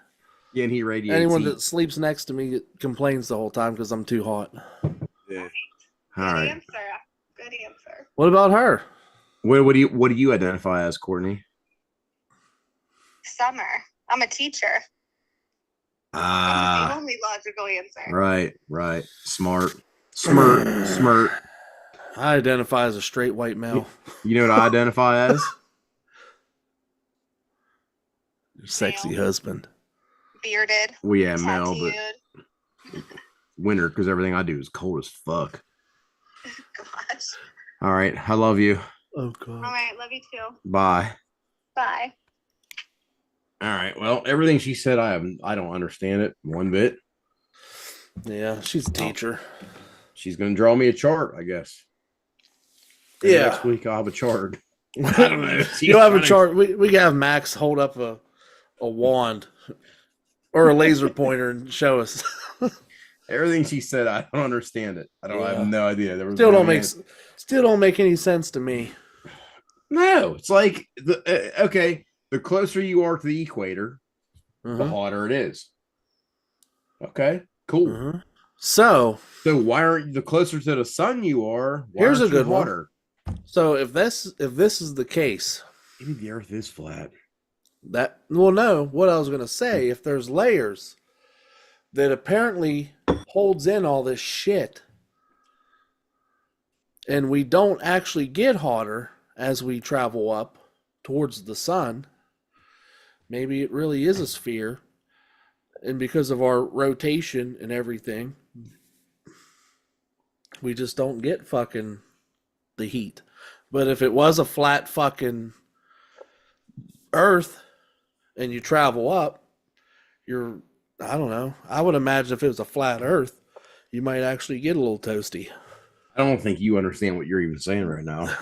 Yeah, and he radiates. Anyone heat. that sleeps next to me complains the whole time because I'm too hot. Yeah. Good answer. What about her? What do you identify as, Courtney? Summer. I'm a teacher. That's the only logical answer. Right. Smart. Smirt. I identify as a straight white male. You know what I identify as? Sexy husband. Bearded. Well, yeah, male, but winter because everything I do is cold as fuck. Gosh. All right. I love you. Oh, God. All right. Love you too. Bye. Bye. All right. Well, everything she said, I don't understand it one bit. Yeah, she's a teacher. She's going to draw me a chart, I guess. Yeah. Next week I'll have a chart. I don't know. You'll have a chart. We can have Max hold up a wand or a laser pointer and show us. Everything she said, I don't understand it. I have no idea. Still don't make any sense to me. No, it's like okay. The closer you are to the equator, the hotter it is. Okay, cool. So why aren't the closer to the sun you are? Here's a good hotter? One. So if this is the case, maybe the Earth is flat. No. What I was going to say, if there's layers that apparently holds in all this shit, and we don't actually get hotter as we travel up towards the sun, maybe it really is a sphere. And because of our rotation and everything, we just don't get fucking the heat. But if it was a flat fucking Earth and you travel up, I don't know. I would imagine if it was a flat Earth, you might actually get a little toasty. I don't think you understand what you're even saying right now.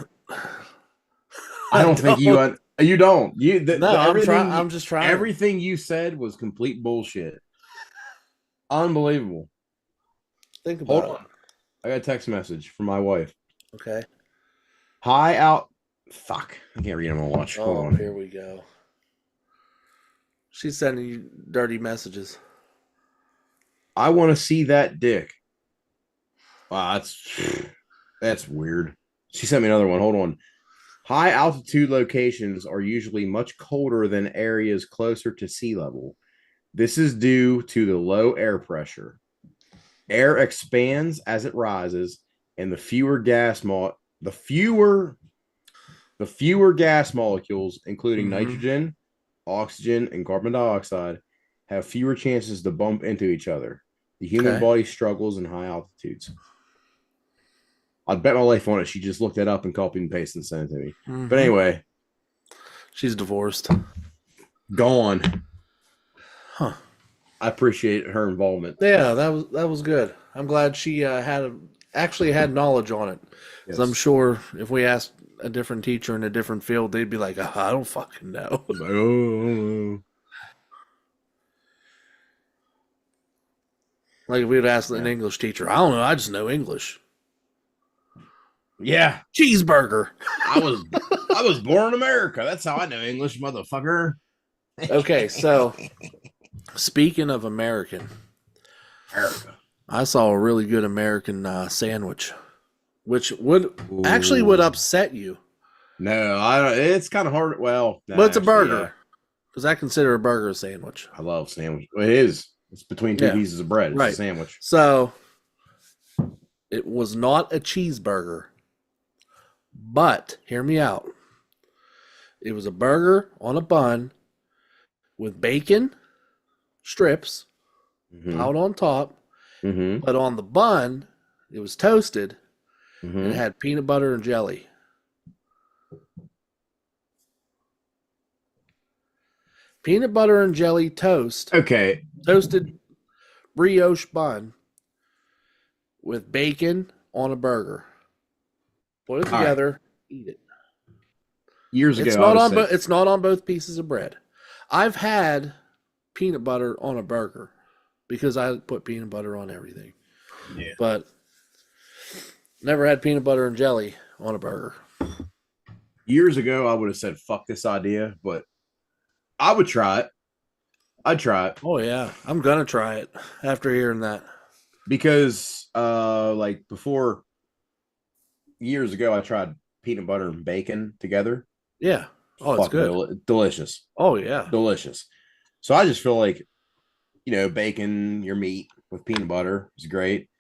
I don't think you don't. I'm just trying. Everything you said was complete bullshit. Unbelievable. Think about it. I got a text message from my wife. Okay. Hi out. Fuck. I can't read on my watch. Hold on. Here we go. She's sending you dirty messages. I want to see that dick. Wow, that's weird. She sent me another one. Hold on. High altitude locations are usually much colder than areas closer to sea level. This is due to the low air pressure. Air expands as it rises, and the fewer gas molecules, including nitrogen, oxygen, and carbon dioxide, have fewer chances to bump into each other. The human body struggles in high altitudes. I'd bet my life on it. She just looked it up and copied and pasted and sent it to me. But anyway. She's divorced. Gone. Huh. I appreciate her involvement. Yeah, that was good. I'm glad she actually had knowledge on it. Yes. I'm sure if we asked a different teacher in a different field, they'd be like, I don't fucking know. Like if we'd ask an English teacher, I don't know, I just know English. Yeah. Cheeseburger. I was born in America. That's how I know English, motherfucker. Okay, so speaking of America, I saw a really good American sandwich, which would upset you. No, I don't. It's kind of hard. Well, but it's a burger because I consider a burger a sandwich. I love sandwich. Well, it is. It's between two pieces of bread. It's a sandwich. So it was not a cheeseburger. But hear me out. It was a burger on a bun with bacon strips out on top. But on the bun, it was toasted and it had peanut butter and jelly. Peanut butter and jelly toast. Okay. Toasted brioche bun with bacon on a burger. Put it together, eat it. Years ago, it's not on both pieces of bread. I've had peanut butter on a burger because I put peanut butter on everything. Yeah. But never had peanut butter and jelly on a burger. Years ago, I would have said, fuck this idea, but I would try it. I'd try it. Oh, yeah. I'm going to try it after hearing that. Because, before... years ago, I tried peanut butter and bacon together. Yeah. Oh, it's good. Delicious. Oh, yeah. Delicious. So I just feel like, bacon, your meat with peanut butter is great.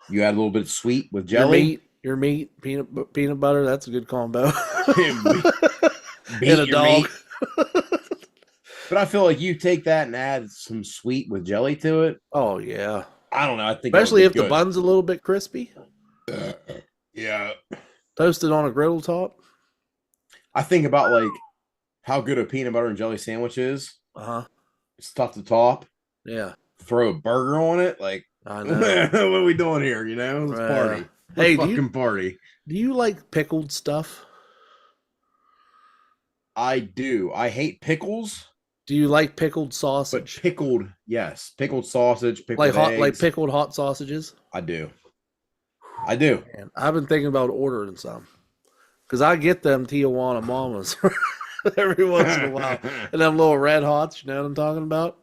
You add a little bit of sweet with jelly. Your meat, peanut butter, that's a good combo. Beat and a dog. But I feel like you take that and add some sweet with jelly to it. Oh, yeah. I don't know. I think especially if the bun's a little bit crispy. Yeah. Toasted on a griddle top. I think about how good a peanut butter and jelly sandwich is. It's tough to top. Yeah. Throw a burger on it. I know. What are we doing here? Let's party. Let's fucking party. Do you like pickled stuff? I do. I hate pickles. Do you like pickled sausage? But pickled, yes. Pickled sausage, pickled eggs. Like pickled hot sausages? I do. Man, I've been thinking about ordering some. Because I get them Tijuana Mamas every once in a while. And them little red hots, you know what I'm talking about?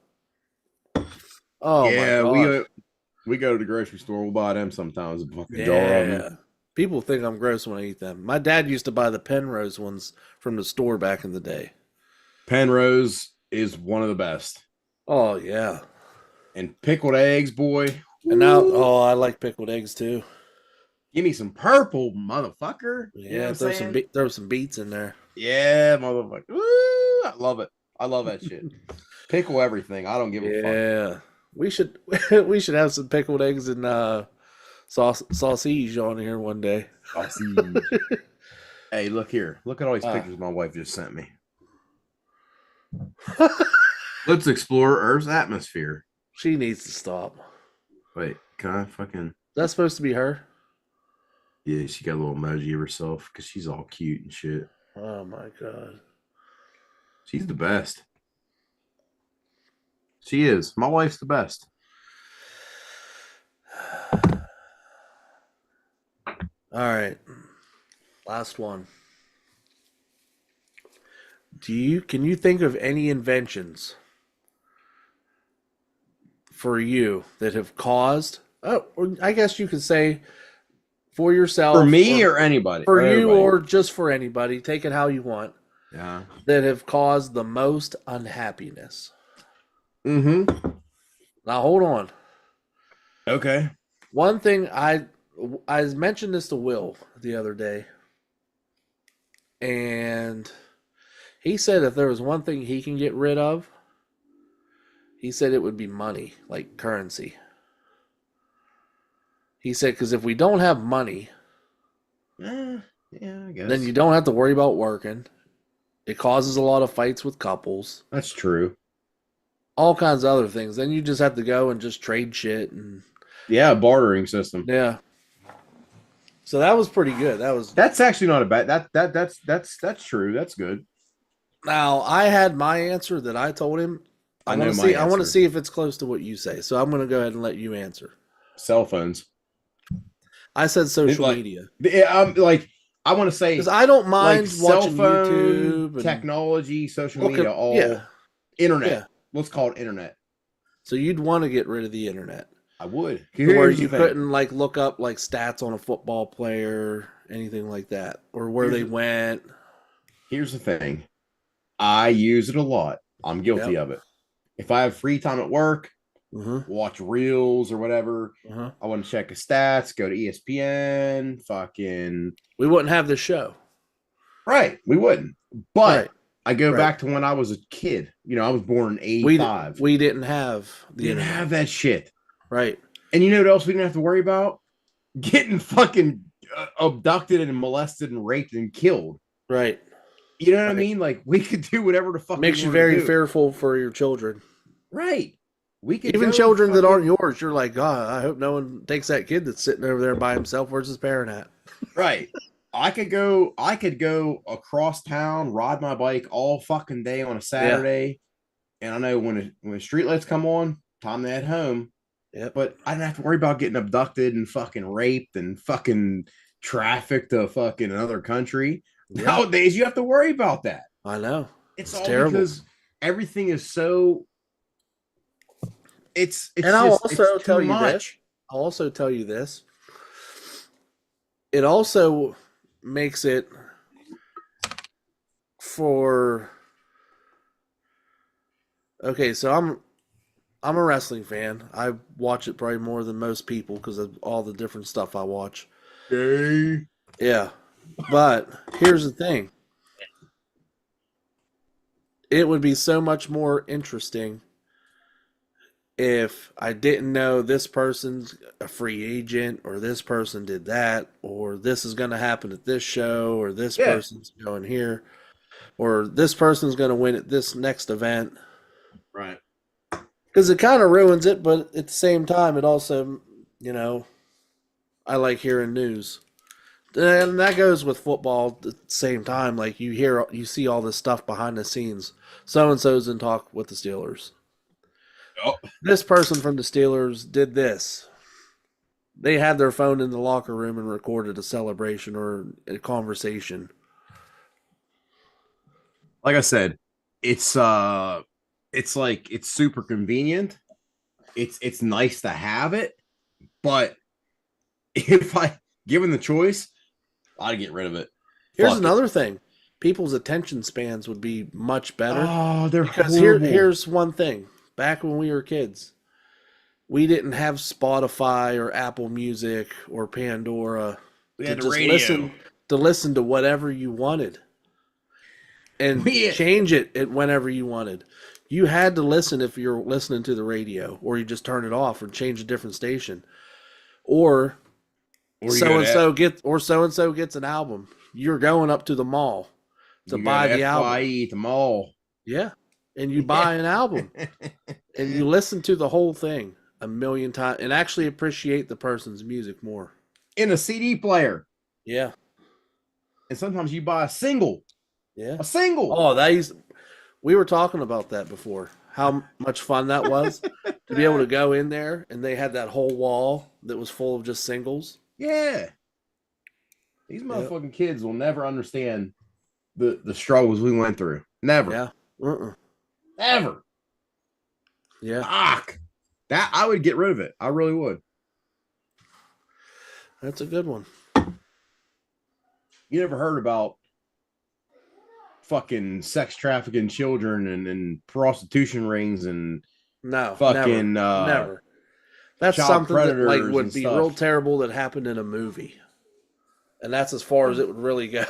Oh, yeah, my God. We go to the grocery store. We'll buy them sometimes. A fucking jar of them. People think I'm gross when I eat them. My dad used to buy the Penrose ones from the store back in the day. Penrose is one of the best. Oh, yeah. And pickled eggs, boy. And now, I like pickled eggs too. Give me some purple, motherfucker. Yeah, you know throw some beets in there. Yeah, motherfucker. Woo, I love it. I love that shit. Pickle everything. I don't give a fuck. Yeah, we should have some pickled eggs and sausage on here one day. Sausage. Hey, look here. Look at all these pictures my wife just sent me. Let's explore Earth's atmosphere. She needs to stop. Wait, can I fucking... That's supposed to be her? Yeah, she got a little emoji of herself because she's all cute and shit. Oh my god. She's the best. She is. My wife's the best. All right. Last one. Can you think of any inventions for you that have caused, or I guess you could say for yourself, for me or anybody, for you or just for anybody, take it how you want. Yeah. That have caused the most unhappiness. Mm-hmm. Now hold on. Okay. One thing I mentioned this to Will the other day, and he said if there was one thing he can get rid of, he said it would be money, like currency. He said because if we don't have money, yeah, I guess. then you don't have to worry about working. It causes a lot of fights with couples. That's true. All kinds of other things. Then you just have to go and just trade shit and bartering system. Yeah. So that was pretty good. That's actually not a bad. That's true. That's good. Now I had my answer that I told him. I want to see if it's close to what you say. So I'm going to go ahead and let you answer. Cell phones. I said social media. I'm like, I want to say because I don't mind watching phone, YouTube, and technology, social media, internet. Yeah. Let's call it internet. So you'd want to get rid of the internet. I would. Where you couldn't look up stats on a football player, anything like that, or where they went. Here's the thing. I use it a lot. I'm guilty of it. If I have free time at work, watch reels or whatever, I want to check the stats, go to ESPN, we wouldn't have this show. Right. We wouldn't. But I go back to when I was a kid. I was born in 85. We didn't have have that shit. Right. And you know what else we didn't have to worry about? Getting fucking abducted and molested and raped and killed. Right. You know what I mean? We could do whatever the fuck. Makes you very fearful for your children. Right. We could even children that aren't yours. You're like, God, I hope no one takes that kid that's sitting over there by himself. Where's his parent at? Right. I could go across town, ride my bike all fucking day on a Saturday. Yeah. And I know when the streetlights come on, time to head home. Yeah. But I didn't have to worry about getting abducted and fucking raped and fucking trafficked to fucking another country. Yep. Nowadays, you have to worry about that. I know. It's all terrible because everything is so. It's and I'll also tell you this. I'll also tell you this. It also makes it for. Okay, so I'm a wrestling fan. I watch it probably more than most people because of all the different stuff I watch. Okay. Yeah. But here's the thing. It would be so much more interesting if I didn't know this person's a free agent or this person did that or this is going to happen at this show or this person's going here or this person's going to win at this next event. Right. Because it kind of ruins it, but at the same time, it also, I like hearing news. And that goes with football at the same time. You see all this stuff behind the scenes. So-and-so's in talk with the Steelers. Oh. This person from the Steelers did this. They had their phone in the locker room and recorded a celebration or a conversation. Like I said, it's super convenient. It's nice to have it, but if given the choice, I'd get rid of it. Here's another thing. People's attention spans would be much better. Oh, they're because horrible. Here's one thing. Back when we were kids, we didn't have Spotify or Apple Music or Pandora We to had the just radio. listen to whatever you wanted and change it whenever you wanted. You had to listen if you're listening to the radio, or you just turn it off or change a different station, or so and so gets an album. You're going up to the mall to buy the album. at the mall. Yeah, and you buy an album and you listen to the whole thing a million times and actually appreciate the person's music more. In a CD player. Yeah. And sometimes you buy a single. Yeah. A single. Oh, we were talking about that before. How much fun that was to be able to go in there and they had that whole wall that was full of just singles. Yeah. These motherfucking kids will never understand the struggles we went through. Never. Yeah. Never. Yeah. Fuck. That I would get rid of it. I really would. That's a good one. You never heard about fucking sex trafficking children and prostitution rings and fucking never. That's something that like would be real terrible that happened in a movie. And that's as far as it would really go.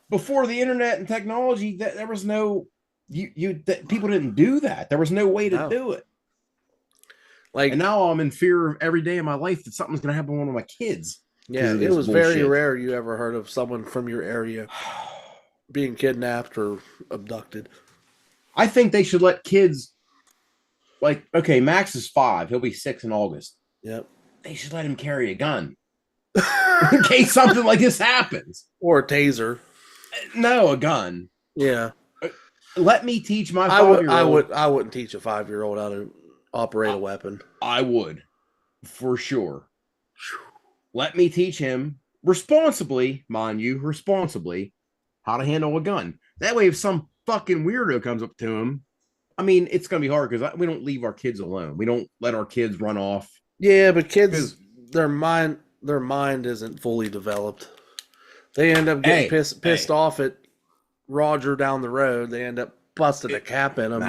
Before the internet and technology, there was no people didn't do that. There was no way to do it. Like, and now I'm in fear every day of my life that something's gonna happen to one of my kids. Yeah, it was very rare you ever heard of someone from your area being kidnapped or abducted. I think they should let kids, like, okay, Max is 5. He'll be 6 in August. Yep. They should let him carry a gun in case something like this happens. Or a taser. No, a gun. Yeah. Let me teach my 5-year-old. I wouldn't teach a 5-year-old how to operate a weapon. I would, for sure. Let me teach him responsibly, mind you, how to handle a gun. That way, if some fucking weirdo comes up to him, I mean, it's going to be hard because we don't leave our kids alone. We don't let our kids run off. Yeah, but kids, their mind isn't fully developed. They end up getting pissed off at Roger down the road. They end up busting a cap in them.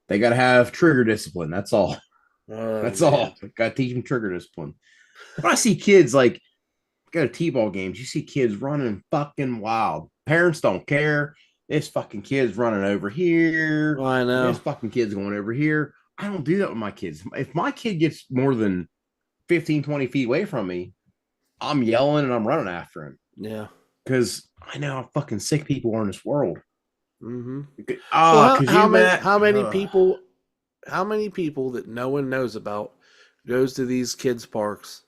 They got to have trigger discipline. That's all. That's all. Got to teach them trigger discipline. When I see kids like go to T-ball games, you see kids running fucking wild. Parents don't care. This fucking kid's running over here. I know. This fucking kid's going over here. I don't do that with my kids. If my kid gets more than 15, 20 feet away from me, I'm yelling and I'm running after him. Yeah. Because I know how fucking sick people are in this world. Mm-hmm. How many people that no one knows about goes to these kids' parks,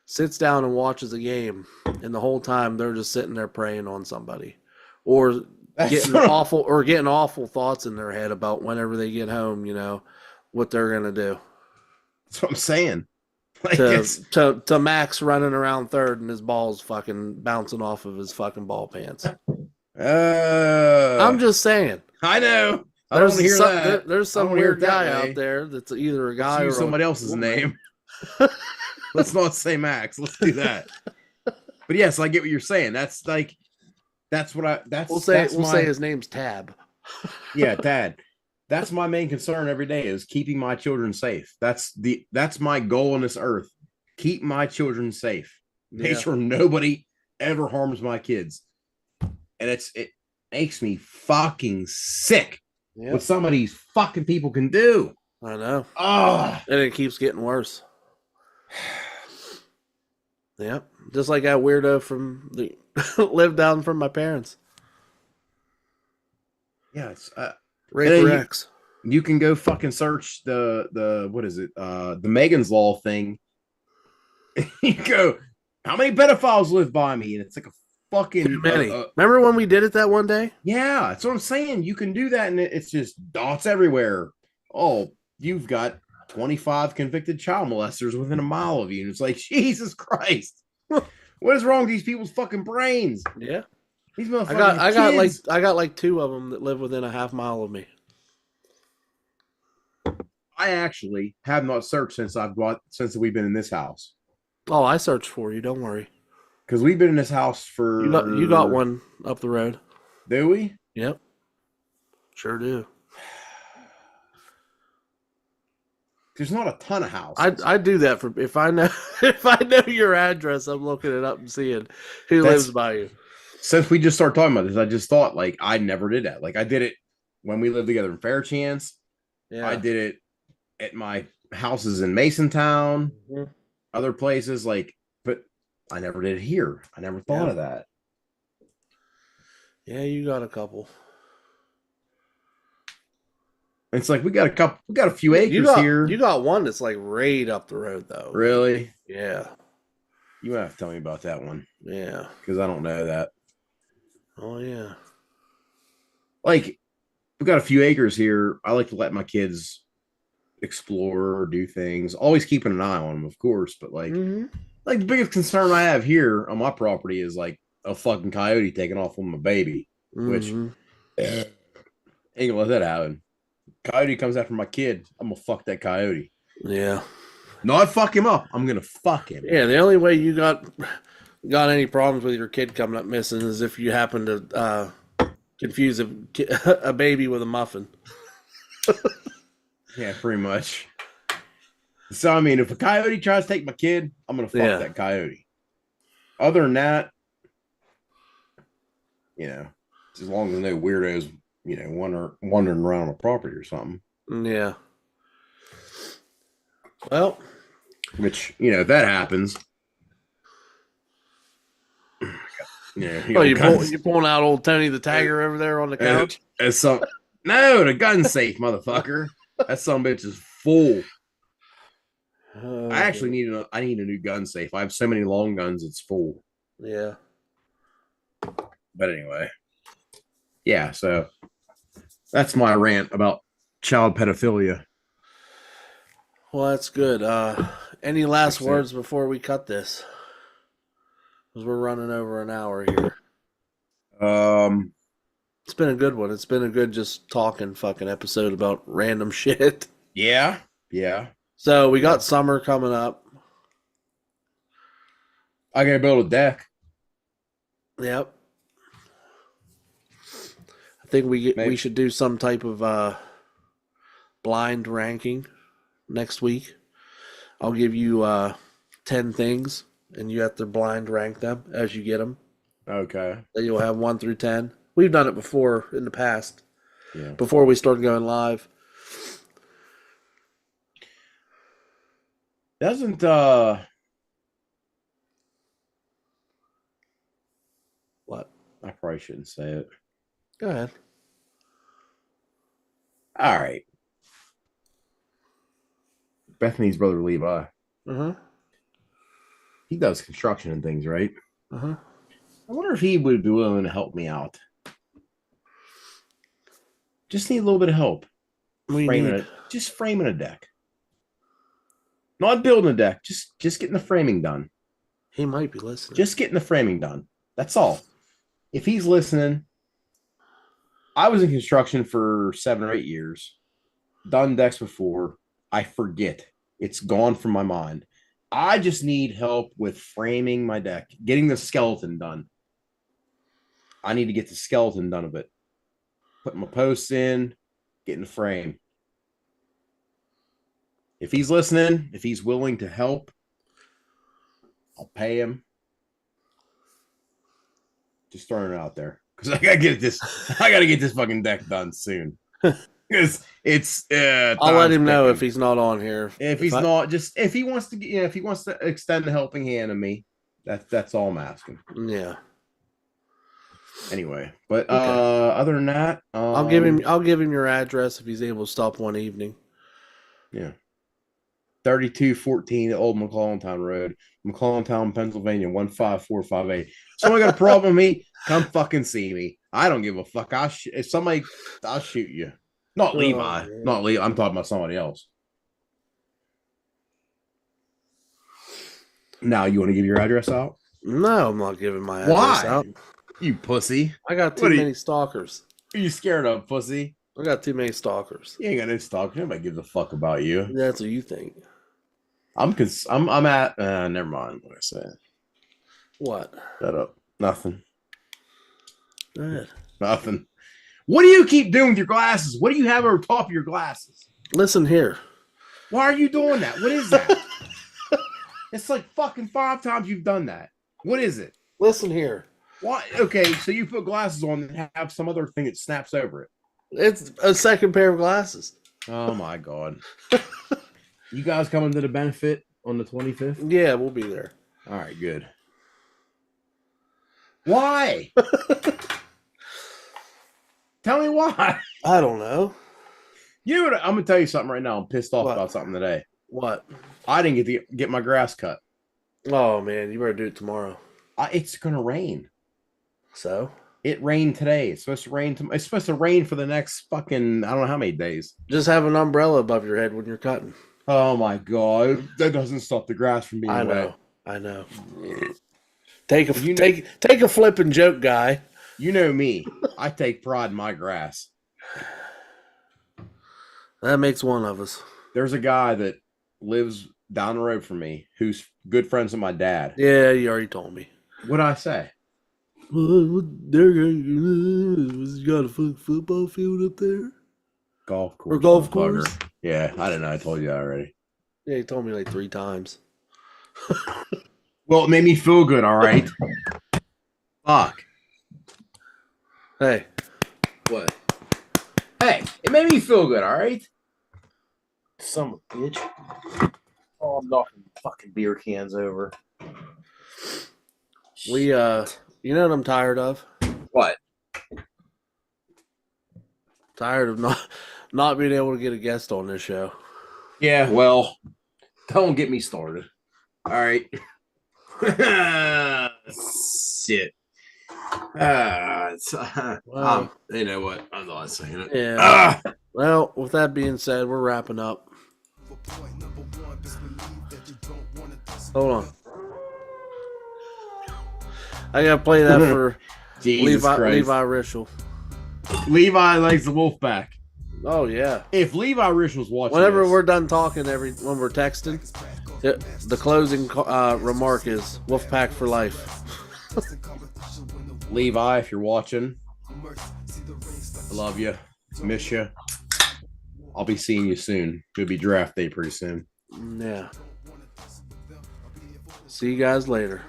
sits down and watches a game, and the whole time they're just sitting there preying on somebody, or getting awful thoughts in their head about whenever they get home, what they're gonna do. That's what I'm saying. Like to Max running around third and his ball's fucking bouncing off of his fucking ball pants. I'm just saying. I know. I don't hear that. There's some weird guy out there that's either a guy or somebody else's name. Let's not say Max. Let's do that. But yes, I get what you're saying. We'll say his name's Tab. Yeah, Tad. That's my main concern every day is keeping my children safe. That's my goal on this earth. Keep my children safe. Make sure nobody ever harms my kids. And it makes me fucking sick what some of these fucking people can do. I know. Oh. And it keeps getting worse. Yep. Just like that weirdo from the lived down from my parents. Yeah, it's Raper X. You can go fucking search the what is it? The Megan's Law thing. You go, how many pedophiles live by me? And it's like a fucking too many. Remember when we did it that one day? Yeah, that's what I'm saying. You can do that, and it's just dots everywhere. Oh, you've got 25 convicted child molesters within a mile of you. And it's like, Jesus Christ. What is wrong with these people's fucking brains? Yeah. These motherfuckers. I got like 2 of them that live within a half mile of me. I actually have not searched since we've been in this house. Oh, I searched for you. Don't worry. Because we've been in this house for... You got one up the road. Do we? Yep. Sure do. there's not a ton of houses. I do that for if I know your address, I'm looking it up and seeing who lives by you. Since we just started talking about this, I just thought like I never did that. Like I did it when we lived together in Fairchance. Yeah. I did it at my houses in Masontown, other places, like, but I never did it here. I never thought of that. Yeah, you got a couple. It's like we got a few acres here. You got one that's like right up the road though. Really? Yeah. You have to tell me about that one. Yeah. Because I don't know that. Oh yeah. Like we got a few acres here. I like to let my kids explore or do things. Always keeping an eye on them, of course. But like the biggest concern I have here on my property is like a fucking coyote taking off on my baby. Which ain't gonna let that happen. Coyote comes after my kid, I'm gonna fuck that coyote. Yeah. Not fuck him up. I'm gonna fuck him. Yeah, the only way you got any problems with your kid coming up missing is if you happen to confuse a baby with a muffin. Yeah, pretty much. So I mean, if a coyote tries to take my kid, I'm gonna fuck that coyote. Other than that, as long as no weirdos, wandering around a property or something. Yeah. Well, which if that happens, you're pulling out old Tony the Tiger over there on the couch. No, the gun safe, motherfucker. That son bitch is full. I actually need a new gun safe. I have so many long guns, it's full. Yeah. But anyway, yeah. So that's my rant about child pedophilia. Well, that's good. Any last words before we cut this? Because we're running over an hour here. It's been a good one. It's been a good just talking fucking episode about random shit. Yeah. Yeah. So we got summer coming up. I gotta build a deck. Yep. I think we should do some type of blind ranking next week. I'll give you 10 things, and you have to blind rank them as you get them. Okay. Then you'll have 1 through 10. We've done it before in the past. Yeah. Before we started going live. Doesn't what? I probably shouldn't say it. Go ahead. All right. Bethany's brother Levi. He does construction and things, right? I wonder if he would be willing to help me out. Just need a little bit of help. Just framing a deck. Not building a deck. Just getting the framing done. He might be listening. Just getting the framing done. That's all. If he's listening, I was in construction for 7 or 8 years. Done decks before. I forget. It's gone from my mind. I just need help with framing my deck, getting the skeleton done. I need to get the skeleton done of it. Putting my posts in, getting the frame. If he's listening, if he's willing to help, I'll pay him. Just throwing it out there. Because I gotta get this fucking deck done soon. Because it's I'll let him know if he's not on here. If he wants to extend a helping hand to me, that's all I'm asking. Yeah. Anyway, but other than that, I'll give him your address if he's able to stop one evening. Yeah. 3214 Old McClellantown Road, McClellantown, Pennsylvania 15458. Someone got a problem with me? Come fucking see me. I don't give a fuck. I'll shoot you. Not Levi. Not Levi. I'm talking about somebody else. Now, you want to give your address out? No, I'm not giving my address out. You pussy. I got too many stalkers. Are you scared of, pussy? I got too many stalkers. You ain't got no stalkers. Nobody gives a fuck about you. That's what you think. I'm at never mind what I said. What? Shut up. Nothing. Go ahead. Nothing. What do you keep doing with your glasses? What do you have over top of your glasses? Listen here. Why are you doing that? What is that? It's like fucking 5 times you've done that. What is it? Listen here. Why? Okay, so you put glasses on and have some other thing that snaps over it. It's a second pair of glasses. Oh my god. You guys coming to the benefit on the 25th? Yeah, we'll be there. All right, good. Why? Tell me why. I don't know. You know what? I'm gonna tell you something right now. I'm pissed off about something today. What? I didn't get my grass cut. Oh man, you better do it tomorrow. It's gonna rain. So? It rained today. It's supposed to rain. It's supposed to rain for the next fucking I don't know how many days. Just have an umbrella above your head when you're cutting. Oh my god, that doesn't stop the grass from being wet. I know. Take a flipping joke, guy. You know me. I take pride in my grass. That makes one of us. There's a guy that lives down the road from me who's good friends with my dad. Yeah, you already told me. What'd I say? You got a football field up there? Golf course. Or golf course? Yeah, I don't know. I told you that already. Yeah, you told me like 3 times. Well, it made me feel good, all right? Fuck. Hey. What? Hey, it made me feel good, all right? Son of a bitch. Oh, I'm knocking fucking beer cans over. You know what I'm tired of? What? Tired of not being able to get a guest on this show. Yeah, well, don't get me started. All right. Shit. You know what? I'm not saying it. Yeah. Well, with that being said, we're wrapping up. Hold on. I gotta play that for Levi Rishel. Levi likes the Wolfpack. Oh yeah. If Levi Rishel's watching, whenever we're done talking, when we're texting, the closing remark is Wolfpack for life. Levi, if you're watching, I love you, miss you. I'll be seeing you soon. It'll be draft day pretty soon. Yeah. See you guys later.